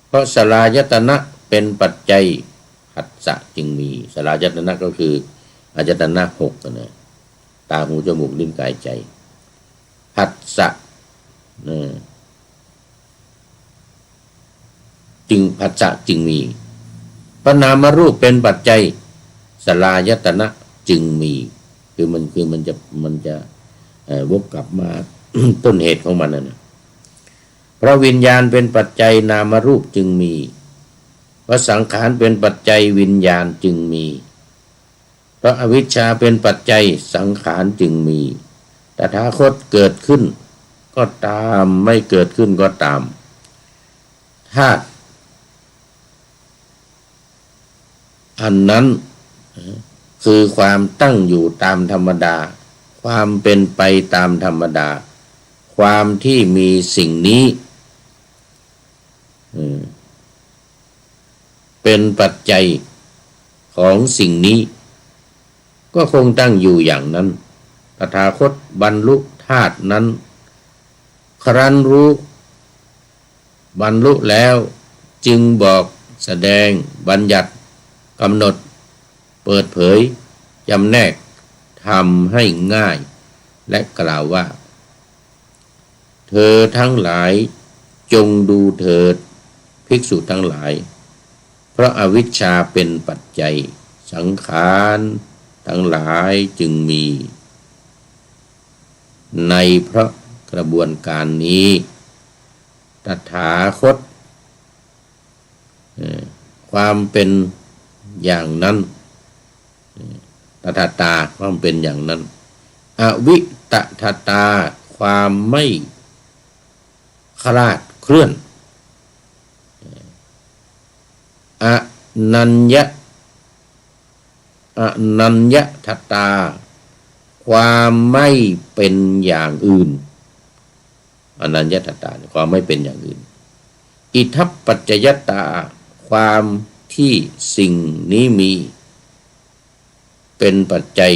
Speaker 2: เพราะสลายตนะเป็นปัจจัยผัสสะจึงมีสลายตนะก็คืออายตนะหกนะตาหูจมูกลิ้นกายใจผัสสะจึงผัสสะจึงมีเพราะนามรูปเป็นปัจจัยสลายตนะจึงมีคือมันจะวกกลับมา ต้นเหตุของมันนะเพราะวิญญาณเป็นปัจจัยนามรูปจึงมีเพราะสังขารเป็นปัจจัยวิญญาณจึงมีเพราะอวิชชาเป็นปัจจัยสังขารจึงมีตถาคตเกิดขึ้นก็ตามไม่เกิดขึ้นก็ตามธาตุอันนั้นคือความตั้งอยู่ตามธรรมดาความเป็นไปตามธรรมดาความที่มีสิ่งนี้เป็นปัจจัยของสิ่งนี้ก็คงตั้งอยู่อย่างนั้นตถาคตบรรลุธาตุนั้นครั้นรู้บรรลุแล้วจึงบอกแสดงบัญญัติกำหนดเปิดเผยจำแนกทำให้ง่ายและกล่าวว่าเธอทั้งหลายจงดูเถิดภิกษุทั้งหลายเพราะอวิชชาเป็นปัจจัยสังขารทั้งหลายจึงมีในเพราะกระบวนการนี้ตถาคตความเป็นอย่างนั้นตถาตาความเป็นอย่างนั้นอวิตถาตาความไม่คลาดเคลื่อนอนัญญทัตตาความไม่เป็นอย่างอื่นอนัญญทัตตาความไม่เป็นอย่างอื่นอิทัปปัจจยตาความที่สิ่งนี้มีเป็นปัจจัย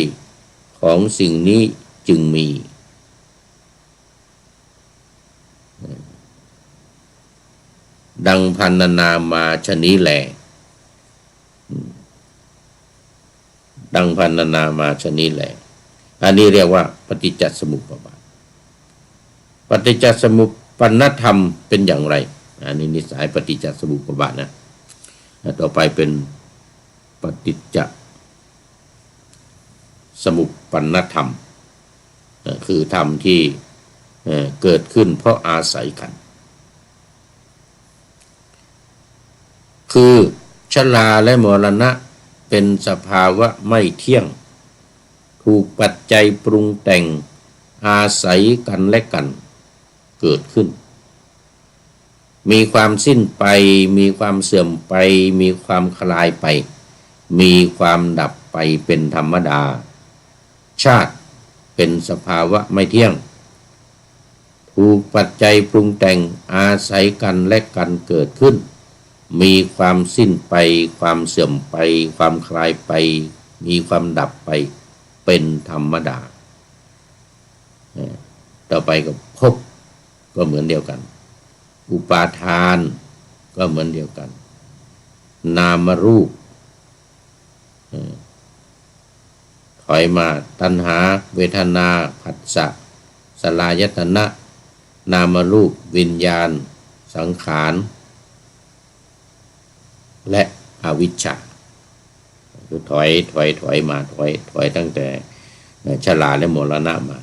Speaker 2: ของสิ่งนี้จึงมีดังพรรณนามาชะนี้แลดังพรรณนามาชะนี้แลอันนี้เรียกว่าปฏิจจสมุปบาทปฏิจจสมุปปนธรรมเป็นอย่างไรอันนี้นิสัยปฏิจจสมุปบาทนะต่อไปเป็นปฏิจจสมุปปนธรรมคือธรรมที่เกิดขึ้นเพราะอาศัยกันคือชราและมรณะเป็นสภาวะไม่เที่ยงถูกปัจจัยปรุงแต่ง อาศัยกันและกันเกิดขึ้นมีความสิ้นไปมีความเสื่อมไปมีความคลายไปมีความดับไปเป็นธรรมดาชาติเป็นสภาวะไม่เที่ยงถูกปัจจัยปรุงแต่งอาศัยกันและกันเกิดขึ้นมีความสิ้นไปความเสื่อมไปความคลายไปมีความดับไปเป็นธรรมดาต่อไปก็ภพก็เหมือนเดียวกันอุปาทานก็เหมือนเดียวกันนามรูปถอยมาตัณหาเวทนาผัสสะสลายตนะนามรูปวิญญาณสังขารและอวิชชาคือถอยมาถอยตั้งแต่ชราและมรณะมา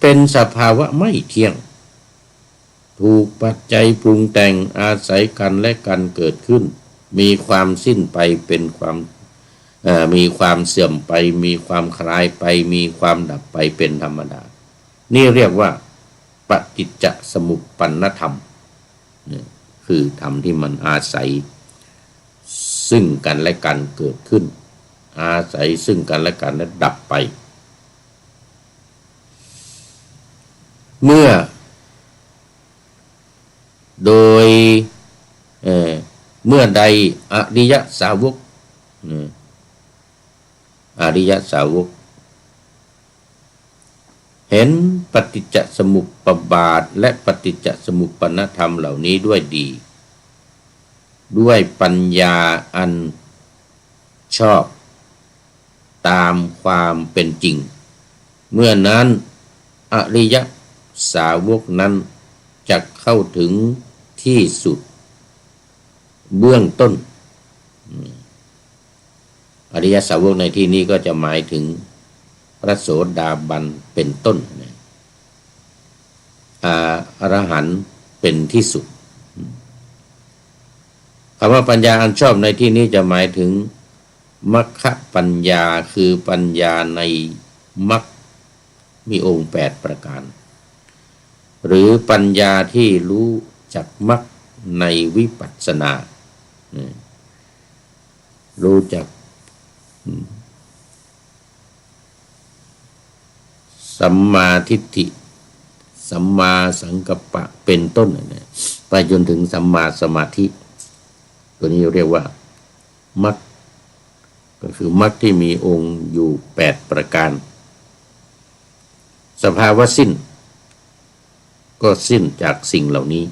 Speaker 2: เป็นสภาวะไม่เที่ยงถูกปัจจัยปรุงแต่งอาศัยกันและกันเกิดขึ้นมีความสิ้นไปเป็นความมีความเสื่อมไปมีความคลายไปมีความดับไปเป็นธรรมดานี่เรียกว่าปฏิจจสมุปปนธรรมคือธรรมที่มันอาศัยซึ่งกันและกันเกิดขึ้นอาศัยซึ่งกันและกันและดับไปเมื่อใดอริยสาวกเห็นปฏิจจสมุปบาทและปฏิจจสมุปปนธรรมเหล่านี้ด้วยดีด้วยปัญญาอันชอบตามความเป็นจริงเมื่อนั้นอริยสาวกนั้นจะเข้าถึงที่สุดเบื้องต้นอริยสาวกในที่นี้ก็จะหมายถึงพระโสดาบันเป็นต้นอรหันต์เป็นที่สุดคำว่าปัญญาอันชอบในที่นี้จะหมายถึงมัคคะปัญญาคือปัญญาในมรรคมีองค์8ประการหรือปัญญาที่รู้จักมรรคในวิปัสสนารู้จักสัมมาทิฏฐิสัมมาสังกัปปะเป็นต้นไปจนถึงสัมมาสมาธิตัวนี้เรียกว่ามรรคก็คือมรรคที่มีองค์อยู่8ประการสภาวะสิ้นก็สิ้นจากสิ่งเหล่านี้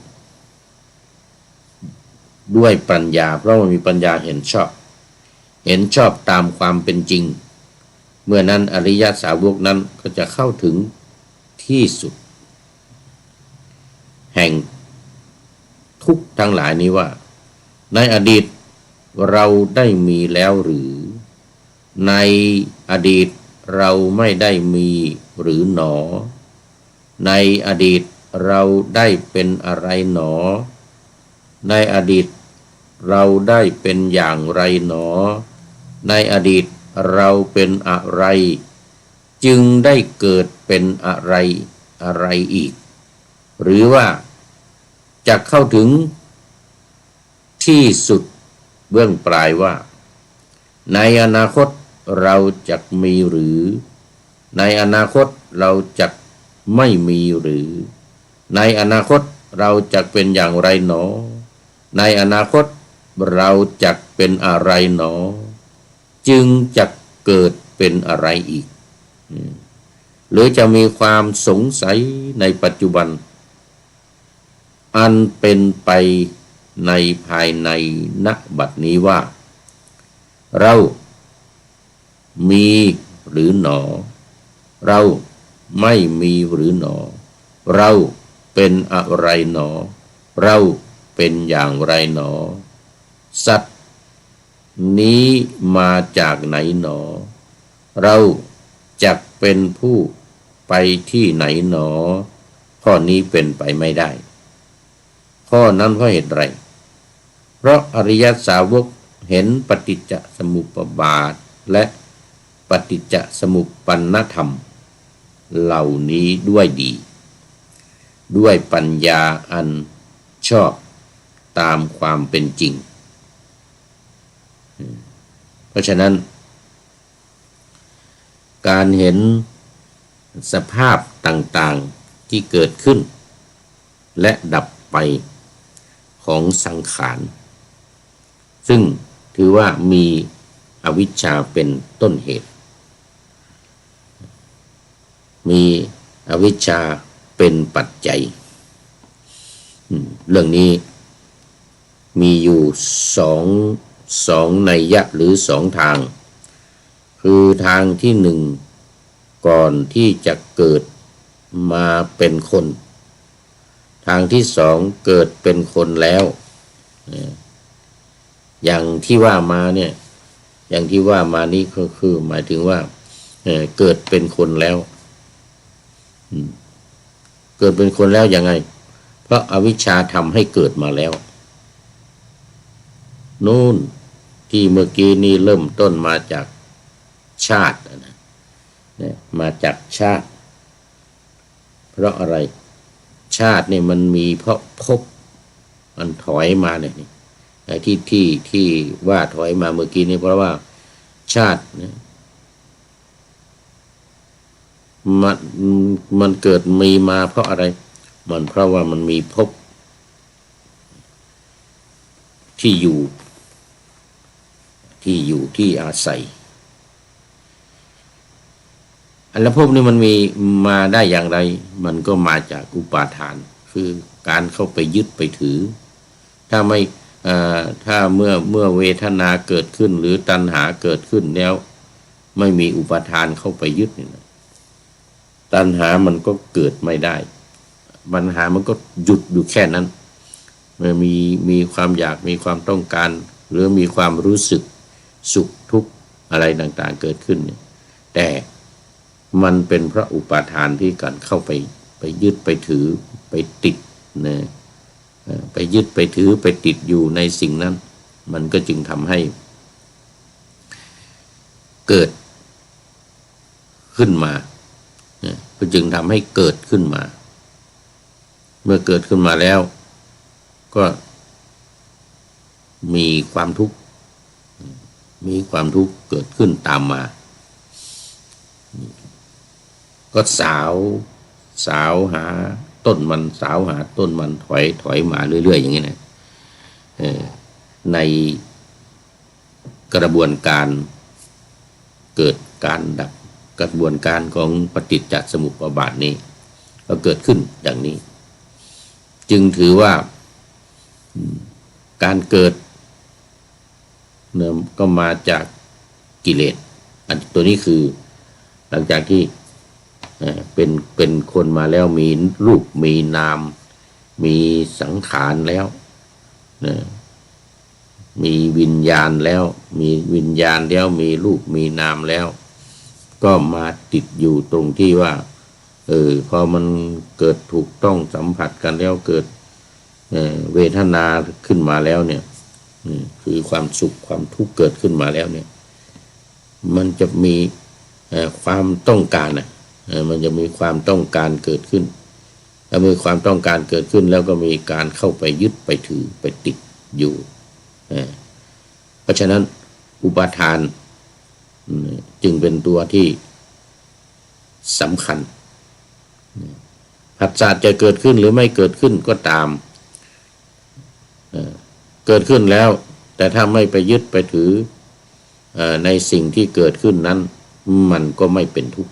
Speaker 2: ด้วยปัญญาเพราะมันมีปัญญาเห็นชอบตามความเป็นจริงเมื่อนั้นอริยสาวกนั้นก็จะเข้าถึงที่สุดแห่งทุกข์ทั้งหลายนี้ว่าในอดีตเราได้มีแล้วหรือในอดีตเราไม่ได้มีหรือหนอในอดีตเราได้เป็นอะไรหนอในอดีตเราได้เป็นอย่างไรหนอในอดีตเราเป็นอะไรจึงได้เกิดเป็นอะไรอีกหรือว่าจะเข้าถึงที่สุดเบื้องปลายว่าในอนาคตเราจะมีหรือในอนาคตเราจะไม่มีหรือในอนาคตเราจะเป็นอย่างไรหนอในอนาคตเราจะเป็นอะไรหนอจึงจะเกิดเป็นอะไรอีกหรือจะมีความสงสัยในปัจจุบันอันเป็นไปในภายในณบัดนี้ว่าเรามีหรือหนอเราไม่มีหรือหนอเราเป็นอะไรหนอเราเป็นอย่างไรหนอสัตว์นี้มาจากไหนหนอเราจะเป็นผู้ไปที่ไหนหนอข้อนี้เป็นไปไม่ได้ข้อนั้นเพราะเหตุไรเพราะอริยสาวกเห็นปฏิจจสมุปบาทและ ปฏิจจสมุปปนธรรมเหล่านี้ด้วยดีด้วยปัญญาอันชอบตามความเป็นจริงเพราะฉะนั้นการเห็นสภาพต่างๆที่เกิดขึ้นและดับไปของสังขารซึ่งถือว่ามีอวิชชาเป็นต้นเหตุมีอวิชชาเป็นปัจจัยเรื่องนี้มีอยู่สองนัยยะหรือสองทางคือทางที่หนึ่งก่อนที่จะเกิดมาเป็นคนทางที่สองเกิดเป็นคนแล้วอย่างที่ว่ามาเนี่ยอย่างที่ว่ามานี่ก็คือหมายถึงว่าเกิดเป็นคนแล้วเกิดเป็นคนแล้วยังไงเพราะอวิชชาทำให้เกิดมาแล้วนู่นที่เมื่อกี้นี้เริ่มต้นมาจากชาตินะมาจากชาติเพราะอะไรชาติเนี่ยมันมีเพราะภพมันถอยมาเนี่ยที่ว่าถอยมาเมื่อกี้นี้เพราะว่าชาติเนี่ยมันเกิดมีมาเพราะอะไรมันเพราะว่ามันมีภพที่อยู่ที่อาศัยแล้วภพนี้มันมีมาได้อย่างไรมันก็มาจากอุปาทานคือการเข้าไปยึดไปถือถ้าไม่ถ้าเมื่อเวทนาเกิดขึ้นหรือตัณหาเกิดขึ้นแล้วไม่มีอุปาทานเข้าไปยึดนี่นะตัณหามันก็เกิดไม่ได้ปัญหามันก็หยุดอยู่แค่นั้นไม่มีความอยากมีความต้องการหรือมีความรู้สึกสุขทุกข์อะไรต่างๆเกิดขึ้นเนี่ยแต่มันเป็นเพราะอุปาทานที่กันเข้าไปยึดไปถือไปติดนะไปยึดไปถือไปติดอยู่ในสิ่งนั้นมันก็จึงทำให้เกิดขึ้นมาก็จึงทำให้เกิดขึ้นมาเมื่อเกิดขึ้นมาแล้วก็มีความทุกข์เกิดขึ้นตามมาก็สาวหาต้นมันถอยมาเรื่อยๆอย่างนี้นะในกระบวนการเกิดการดับกระบวนการของปฏิจจสมุปบาทนี้ก็เกิดขึ้นอย่างนี้จึงถือว่าการเกิดเนี่ยก็มาจากกิเลสอันตัวนี้คือหลังจากที่เป็นคนมาแล้วมีรูปมีนามมีสังขารแล้วมีวิญญาณแล้วมีวิญญาณแล้วมีรูปมีนามแล้วก็มาติดอยู่ตรงที่ว่าพอมันเกิดถูกต้องสัมผัสกันแล้วเกิดเวทนาขึ้นมาแล้วเนี่ยคือความสุขความทุกข์เกิดขึ้นมาแล้วเนี่ยมันจะมีความต้องการมันจะมีความต้องการเกิดขึ้นถ้ามีความต้องการเกิดขึ้นแล้วก็มีการเข้าไปยึดไปถือไปติดอยู่เพราะฉะนั้นอุปาทานจึงเป็นตัวที่สำคัญผัสสะจะเกิดขึ้นหรือไม่เกิดขึ้นก็ตามเกิดขึ้นแล้วแต่ถ้าไม่ไปยึดไปถือในสิ่งที่เกิดขึ้นนั้นมันก็ไม่เป็นทุกข์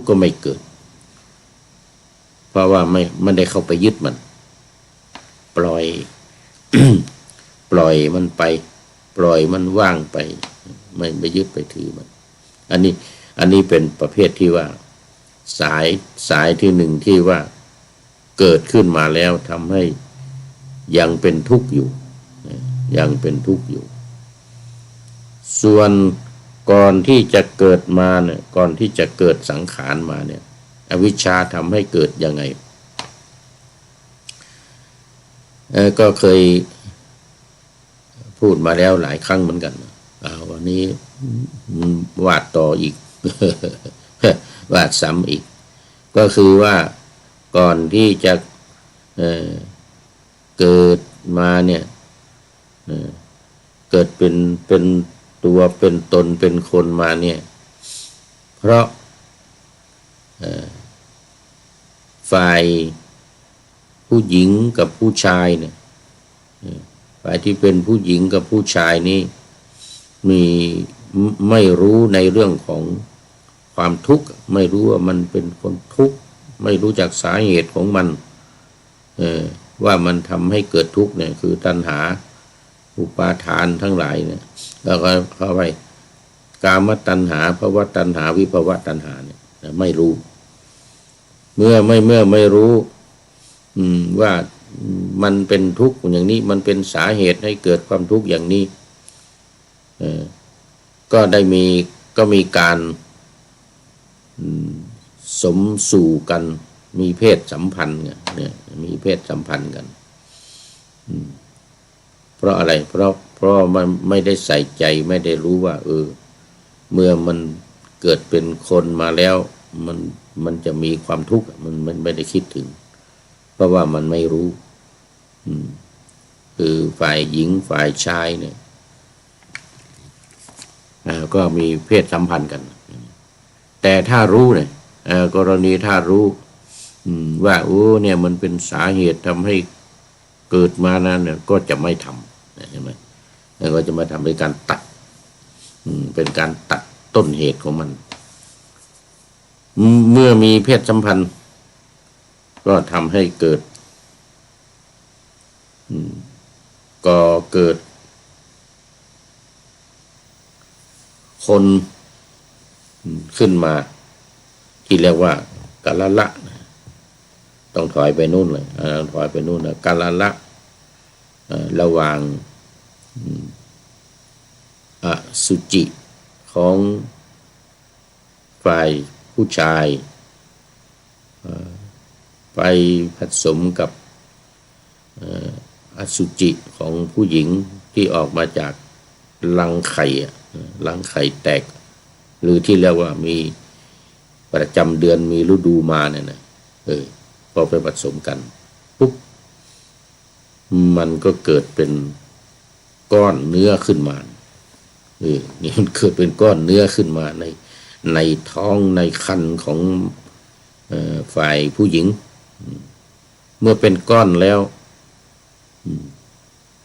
Speaker 2: ก็ไม่เกิดเพราะว่าไม่ได้เข้าไปยึดมันปล่อย ปล่อยมันไปปล่อยมันว่างไปไม่ไปยึดไปถือมันอันนี้เป็นประเภทที่ว่าสายที่หนึ่งที่ว่าเกิดขึ้นมาแล้วทำให้ยังเป็นทุกข์อยู่ส่วนก่อนที่จะเกิดมาเนี่ยก่อนที่จะเกิดสังขารมาเนี่ยอวิชชาทำให้เกิดยังไงก็เคยพูดมาแล้วหลายครั้งเหมือนกัน วันนี้วาดต่ออีก วาดซ้ำอีกก็คือว่าก่อนที่จะเกิดมาเนี่ยเกิดเป็นตัวเป็นตนเป็นคนมาเนี่ยเพราะฝ่ายผู้หญิงกับผู้ชายเนี่ยฝ่ายที่เป็นผู้หญิงกับผู้ชายนี่ไม่รู้ในเรื่องของความทุกข์ไม่รู้ว่ามันเป็นคนทุกข์ไม่รู้จักสาเหตุของมันว่ามันทำให้เกิดทุกข์เนี่ยคือตัณหาอุปาทานทั้งหลายเนี่ยแล้วก็เข้าไปกามตัณหาภวตัณหาวิภวตัณหาเนี่ยไม่รู้เมื่อไม่รู้ว่ามันเป็นทุกข์อย่างนี้มันเป็นสาเหตุให้เกิดความทุกข์อย่างนี้ก็มีการสมสู่กันมีเพศสัมพันธ์เนี่ยมีเพศสัมพันธ์กันเพราะอะไรเพราะมันไม่ได้ใส่ใจไม่ได้รู้ว่าเมื่อมันเกิดเป็นคนมาแล้วมันจะมีความทุกข์มันไม่ได้คิดถึงเพราะว่ามันไม่รู้คือฝ่ายหญิงฝ่ายชายเนี่ยก็มีเพศสัมพันธ์กันแต่ถ้ารู้เนี่ยกรณีถ้ารู้ว่าเนี่ยมันเป็นสาเหตุทำให้เกิดมานั้นเนี่ยก็จะไม่ทำใช่ไหมแล้วก็จะมาทำด้วยการตัดเป็นการตัดต้นเหตุของมันเมื่อมีเพศสัมพันธ์ก็ทำให้เกิดก็เกิดคนขึ้นมาที่เรียกว่ากาลละต้องถอยไปนู่นเลยถอยไปนู่นนะกาลละระหว่างอสุจิของฝ่ายผู้ชายไปผสมกับอสุจิของผู้หญิงที่ออกมาจากรังไข่รังไข่แตกหรือที่เรียกว่ามีประจำเดือนมีฤดูมาเนี่ยนะพอไปผสมกันปุ๊บมันก็เกิดเป็นก้อนเนื้อขึ้นมานี่มันเกิดเป็นก้อนเนื้อขึ้นมาในท้องในครรภ์ของฝ่ายผู้หญิงเมื่อเป็นก้อนแล้ว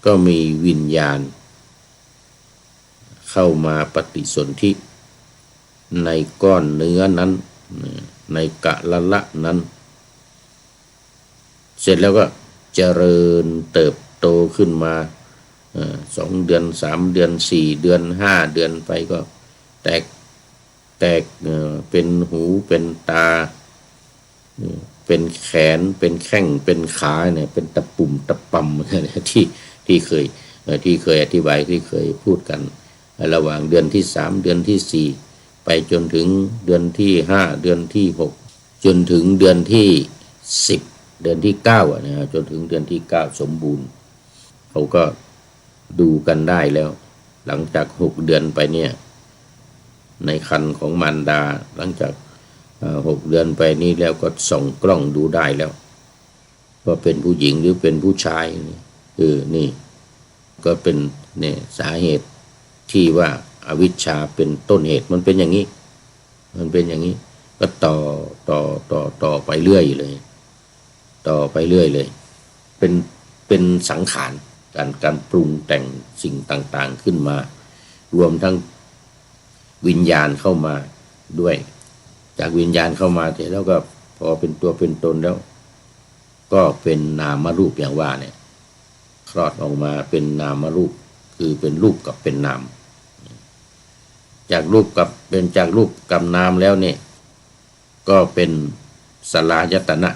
Speaker 2: ก็มีวิญญาณเข้ามาปฏิสนธิในก้อนเนื้อนั้นในกะละละนั้นเสร็จแล้วก็เจริญเติบโตขึ้นมา2 เดือน3 เดือน4 เดือน5 เดือนไปก็แตกเป็นหูเป็นตาเป็นแขนเป็นแข้งเป็นขาเนี่ยเป็นตะปุ่มตะปำเนี่ยที่เคยอธิบายที่เคยพูดกันระหว่างเดือนที่3 เดือนที่4ไปจนถึงเดือนที่5 เดือนที่6จนถึงเดือนที่10เดือนที่9นะจนถึงเดือนที่9สมบูรณ์เขาก็ดูกันได้แล้วหลังจาก6 เดือนไปเนี่ยในครรภ์ของมารดาหลังจาก6 เดือนไปนี้แล้วก็ส่องกล้องดูได้แล้วว่าเป็นผู้หญิงหรือเป็นผู้ชายนี่ก็เป็นเนี่ยสาเหตุที่ว่าอวิชชาเป็นต้นเหตุมันเป็นอย่างนี้ก็ต่อไปเรื่อยเลยต่อไปเรื่อยเลยเป็นสังขารการปรุงแต่งสิ่งต่างๆขึ้นมารวมทั้งวิญญาณเข้ามาด้วยจากวิญญาณเข้ามาเสร็จแล้วก็พอเป็นตัวเป็นตนแล้วก็เป็นนามรูปอย่างว่าเนี่ยคลอดออกมาเป็นนามรูปคือเป็นรูปกับเป็นนามจากรูปกับนามแล้วเนี่ยก็เป็นสลายตนะ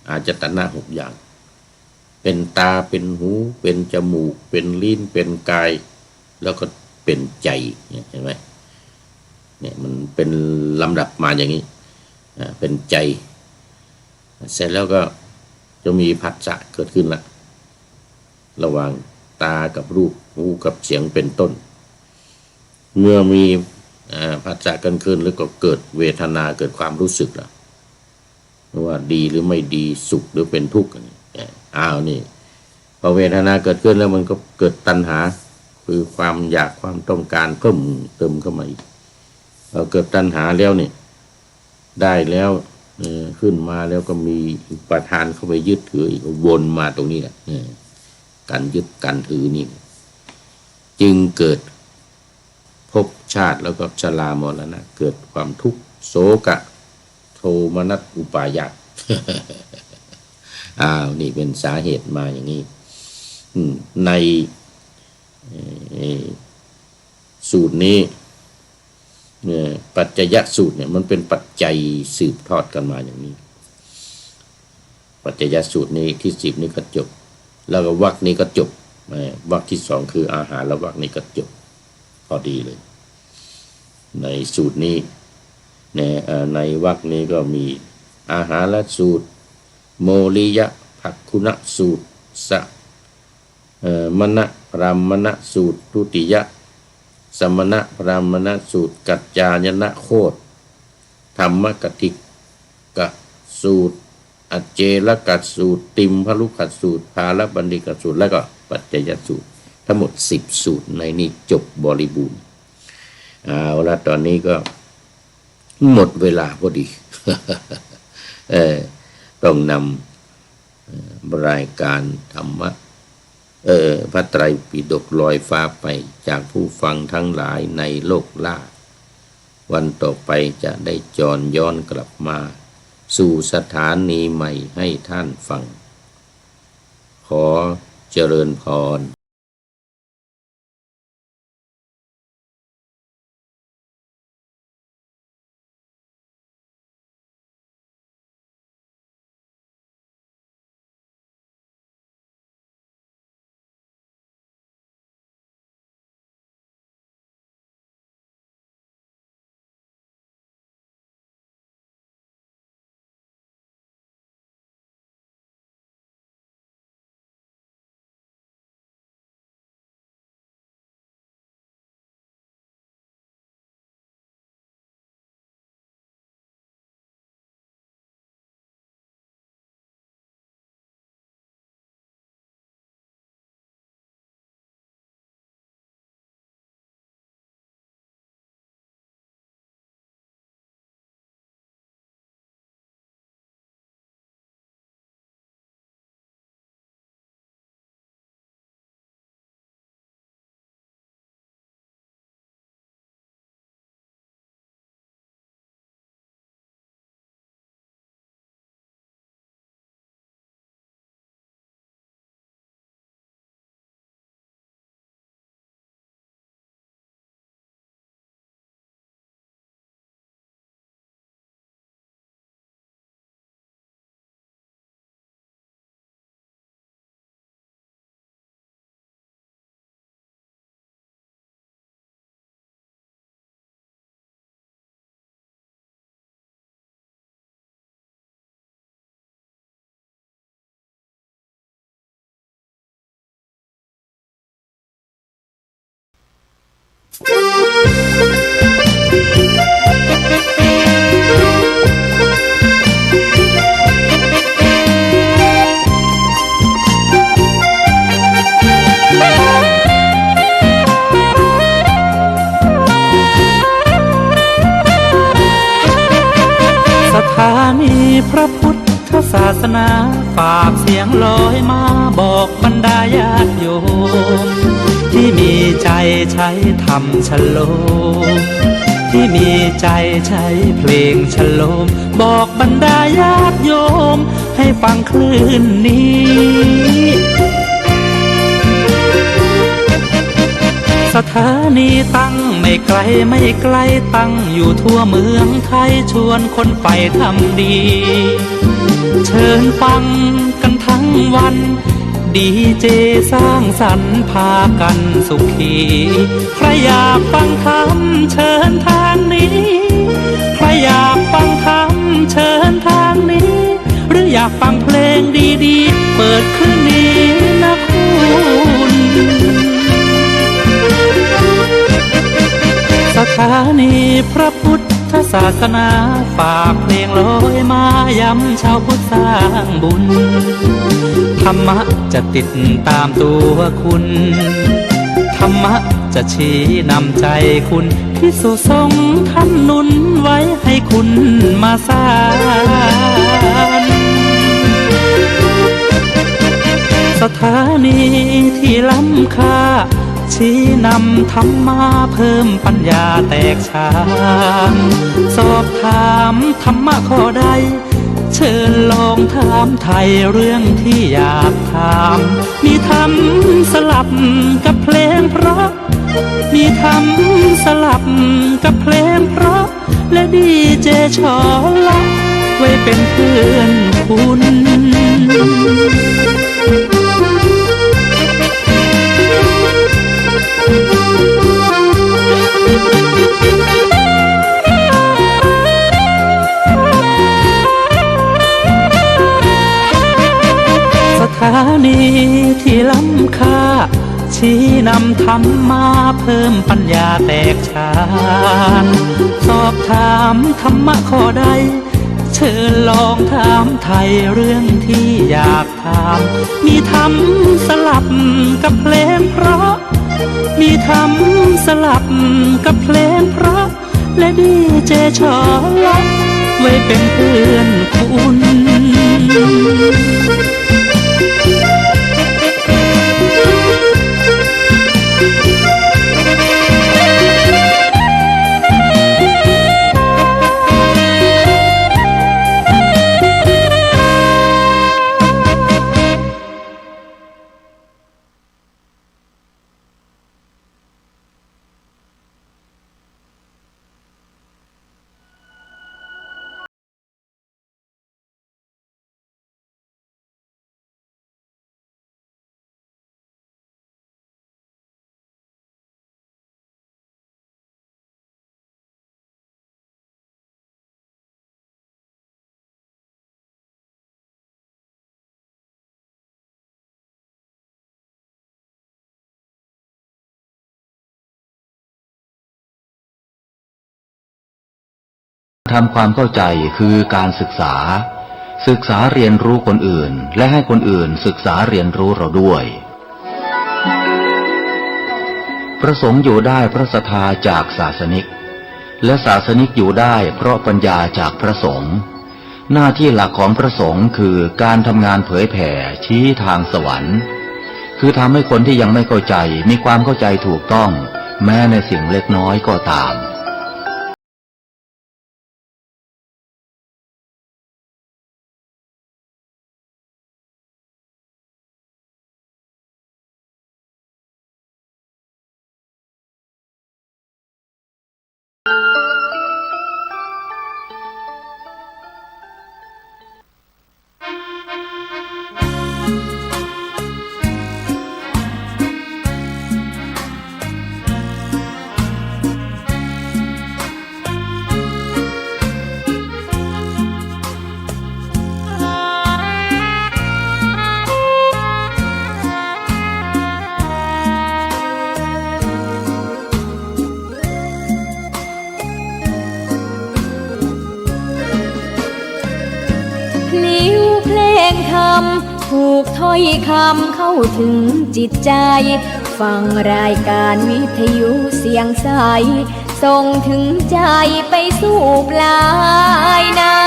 Speaker 2: อาจตนะ6 อย่างเป็นตาเป็นหูเป็นจมูกเป็นลิ้นเป็นกายแล้วก็เป็นใจเห็นไหมเนี่ยมันเป็นลำดับมาอย่างนี้เป็นใจเสร็จแล้วก็จะมีผัสสะเกิดขึ้นละระหว่างตากับรูปหูกับเสียงเป็นต้น เมื่อมีผัสสะกันขึ้นแล้วก็เกิดเวทนาเกิดความรู้สึกแล้วว่าดีหรือไม่ดีสุขหรือเป็นทุกข์นี่พอเวทนาเกิดขึ้นแล้วมันก็เกิดตัณหาคือความอยากความต้องการเพิ่มเติมเข้ามาอีกเราเกิดตัณหาแล้วเนี่ยได้แล้วขึ้นมาแล้วก็มีอุปทานเข้าไปยึดถืออีกวนมาตรงนี้แหละการยึดการถือนี่จึงเกิดภพชาติแล้วก็ชรามรณะเกิดความทุกข์โศกะโทมนัสอุปาญาต นี่เป็นสาเหตุมาอย่างนี้ในสูตรนี้ปัจจยสูตรเนี่ยมันเป็นปัจจัยสืบทอดกันมาอย่างนี้ปัจจยสูตรนี้ที่10นี้ก็จบแล้วก็วรรคนี้ก็จบวรรคที่2คืออาหารแล้ววรรคนี้ก็จบพอดีเลยในสูตรนี้ในวรรคนี้ก็มีอาหารสูตรโมลิยะภักขุณสูตรสะมณะพรามณสูตรทุติยะสมณะพรามณสูตรกัจจายนะโคตธรรมกติกะสูตรอเจลกัสูตรติมพลุกสูตรภาลบัณฑิกสูตรและก็ปัจจยสูตรทั้งหมด10สูตรในนี้จบบริบูรณ์เอาละตอนนี้ก็หมดเวลาพอดี ต้องนำรายการธรรมะพระไตรปิฎกลอยฟ้าไปจากผู้ฟังทั้งหลายในโลกล่าวันต่อไปจะได้จรย้อนกลับมาสู่สถานีใหม่ให้ท่านฟังขอเจริญพร
Speaker 3: สถานีพระพุทธศาสนาฝากเสียงลอยมาบอกบรรดาญาติโยมที่มีใจใช้ธรรมชโลมที่มีใจใช้เพลงชโลมบอกบรรดาญาติโยมให้ฟังคลื่นนี้ สถานีตั้งไม่ไกลไม่ไกลตั้งอยู่ทั่วเมืองไทยชวนคนไปทำดี เชิญฟังกันทั้งวันดีเจสร้างสรรค์พากันสุขีใครอยากฟังธรรมเชิญทางนี้ใครอยากฟังธรรมเชิญทางนี้หรืออยากฟังเพลงดีๆเปิดคืนนี้นะคุณ พระพุทธศาสนาฝากเพลงลอยมาย้ำชาวพุทธสร้างบุญธรรมะจะติดตามตัวคุณธรรมะจะชี้นำใจคุณที่สุทรงท่านหนุนไว้ให้คุณมาสร้างสถานีที่ล้ำค่าชี้นำธรรมะเพิ่มปัญญาแตกฉานสอบถามธรรมะข้อใดเชิญลองถามไทยเรื่องที่อยากถามมีธรรมสลับกับเพลงเพราะมีธรรมสลับกับเพลงเพราะและดีเจชอละไว้เป็นเพื่อนคุณสถานีที่ล้ำค่าชี้นำธรรมะเพิ่มปัญญาแตกฉานสอบถามธรรมะข้อใดเชิญลองถามไทยเรื่องที่อยากถามมีธรรมสลับกับเพลงเพราะมีธรรมสลับกับเพลงเพราะและดีเจชอละไว้เป็นเพื่อนคุณ
Speaker 4: ทำความเข้าใจคือการศึกษาเรียนรู้คนอื่นและให้คนอื่นศึกษาเรียนรู้เราด้วยพระสงฆ์อยู่ได้เพราะศรัทธาจากศาสนิกและศาสนิกอยู่ได้เพราะปัญญาจากพระสงฆ์หน้าที่หลักของพระสงฆ์คือการทำงานเผยแผ่ชี้ทางสวรรค์คือทำให้คนที่ยังไม่เข้าใจมีความเข้าใจถูกต้องแม้ในสิ่งเล็กน้อยก็ตาม
Speaker 5: ถูกถ้อยคำเข้าถึงจิตใจฟังรายการวิทยุเสียงใสส่งถึงใจไปสู่ปลายนา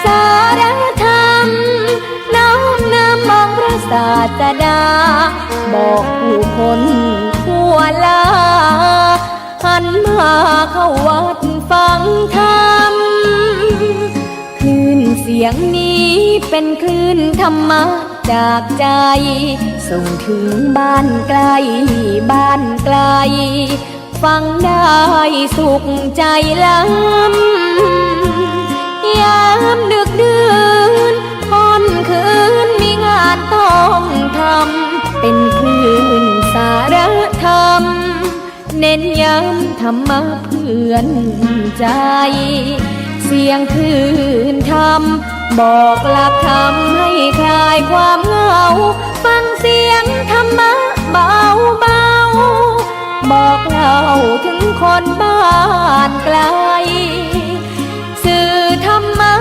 Speaker 5: สารธรรมน้อมนำมองพระศาสดาบอกผู้คนทั่วลาหันมาเข้าวัดฟังธรรมคลื่นเสียงนี้เป็นคลื่นธรรมะจากใจส่งถึงบ้านไกลบ้านไกลฟังได้สุขใจล้ำยามดึกดื่นค่ำคืนมีงานต้องทำเป็นคลื่นสารธรรมเน้นย้ำธรรมะเพื่อนใจเสียงคลื่นธรรมบอกหลักธรรมให้คลายความเหงาฟังเสียงธรรมะเบาๆบอกเล่าถึง คนบ้านไกลสื่อธรรมะ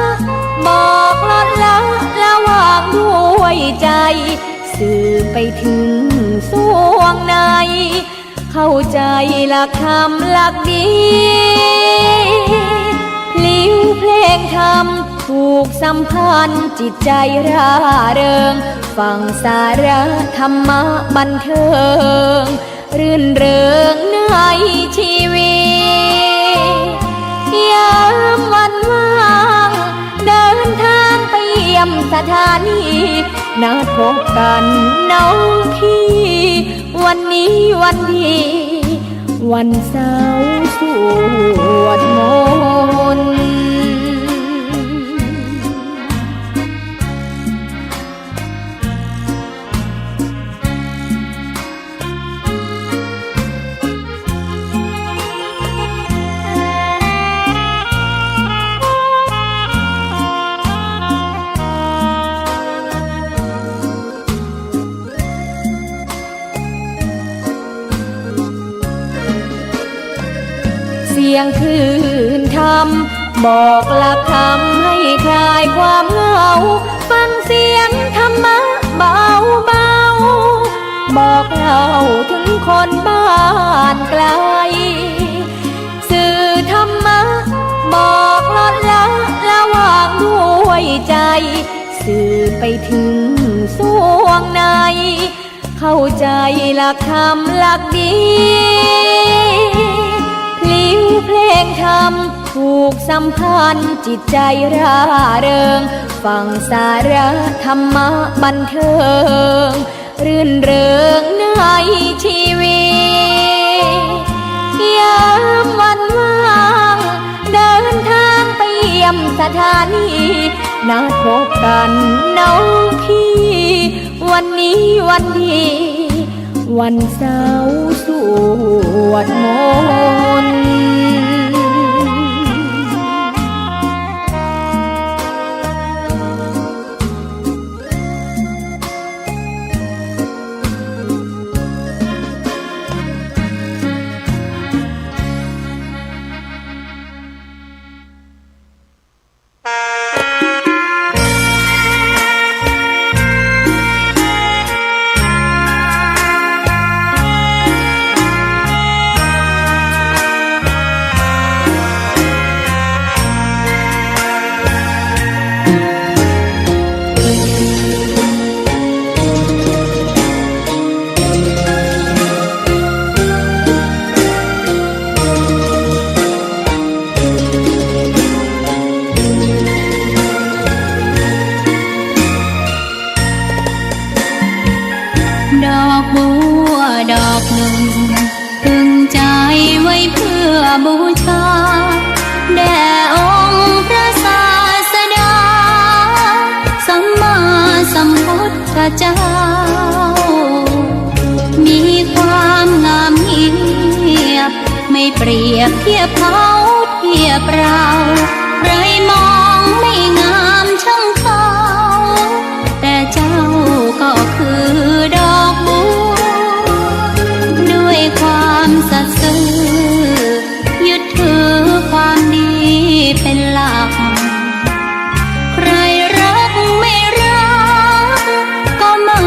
Speaker 5: บอกลดละระหว่างด้วยใจสื่อไปถึงสวงในเข้าใจหลักธรรมหลักดีพลิ้วเพลงธรรมผูกสัมพันธ์จิตใจร่าเริงฟังสาระธรรมะบันเทิงรื่นเริงในชีวิตยามวันว่างเดินทางไปเยี่ยมสถานีนัดพบกันน้องพี่วันนี้วันดีวันเสาร์สวดมนต์เสียงคลื่นธรรมบอกหลักธรรมให้คลายความเหงาฟังเสียงธรรมะเบาเบาบอกเล่าถึงคนบ้านไกลสื่อธรรมะบอกลดละระหว่างด้วยใจสื่อไปถึงสวงในเข้าใจหลักธรรมหลักดีพลิ้วเพลงธรรมผูกสัมพันธ์จิตใจร่าเริงฟังสาระธรรมะบันเทิงรื่นเริงในชีวิตยามวันว่างเดินทางไปเยี่ยมสถานีนัดพบกันน้องพี่วันนี้วันดีวันเสาร์สวดมนต์
Speaker 6: บูชาแด่องค์พระศาสดาสัมมาสัมพุทธเจ้ามีความงามเงียบไม่เปรียบเทียบเขาเทียบเราใครมองไม่งามช่างเขาแต่เจ้าก็คือดอกบัวด้วยความสัตย์ซื่อยึดถือความดีเป็นหลักใครรักไม่รักก็ไม่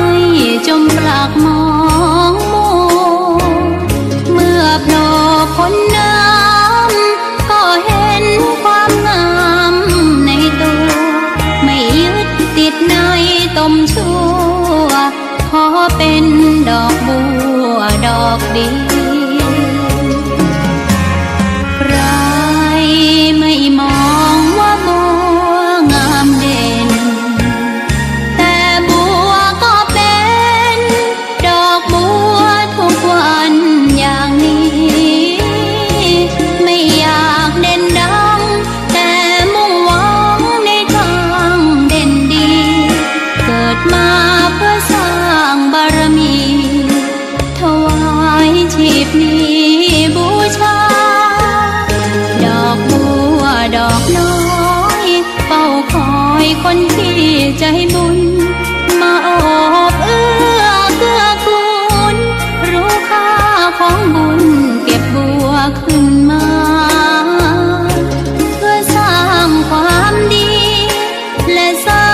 Speaker 6: จมปลักมองมัวเมื่อโผล่พ้นน้ำก็เห็นความงามในตัวไม่ยึดติดในตมชั่วขอเป็นดอกบัวดอกดีใครไม่มองว่าบัวงามเด่นแต่บัวก็เป็นดอกบัวทุกวันอย่างนี้ไม่อยากเด่นดังแต่มุ่งหวังในทางเด่นดีเกิดมาเพื่อสร้างบารมีถวายชีพนี้บูชาดอกบัวดอกน้อยเฝ้าคอยคนที่ใจบุญมาโอบเอื้อเกื้อกูลรู้ค่าของบุญเก็บบัวขึ้น สา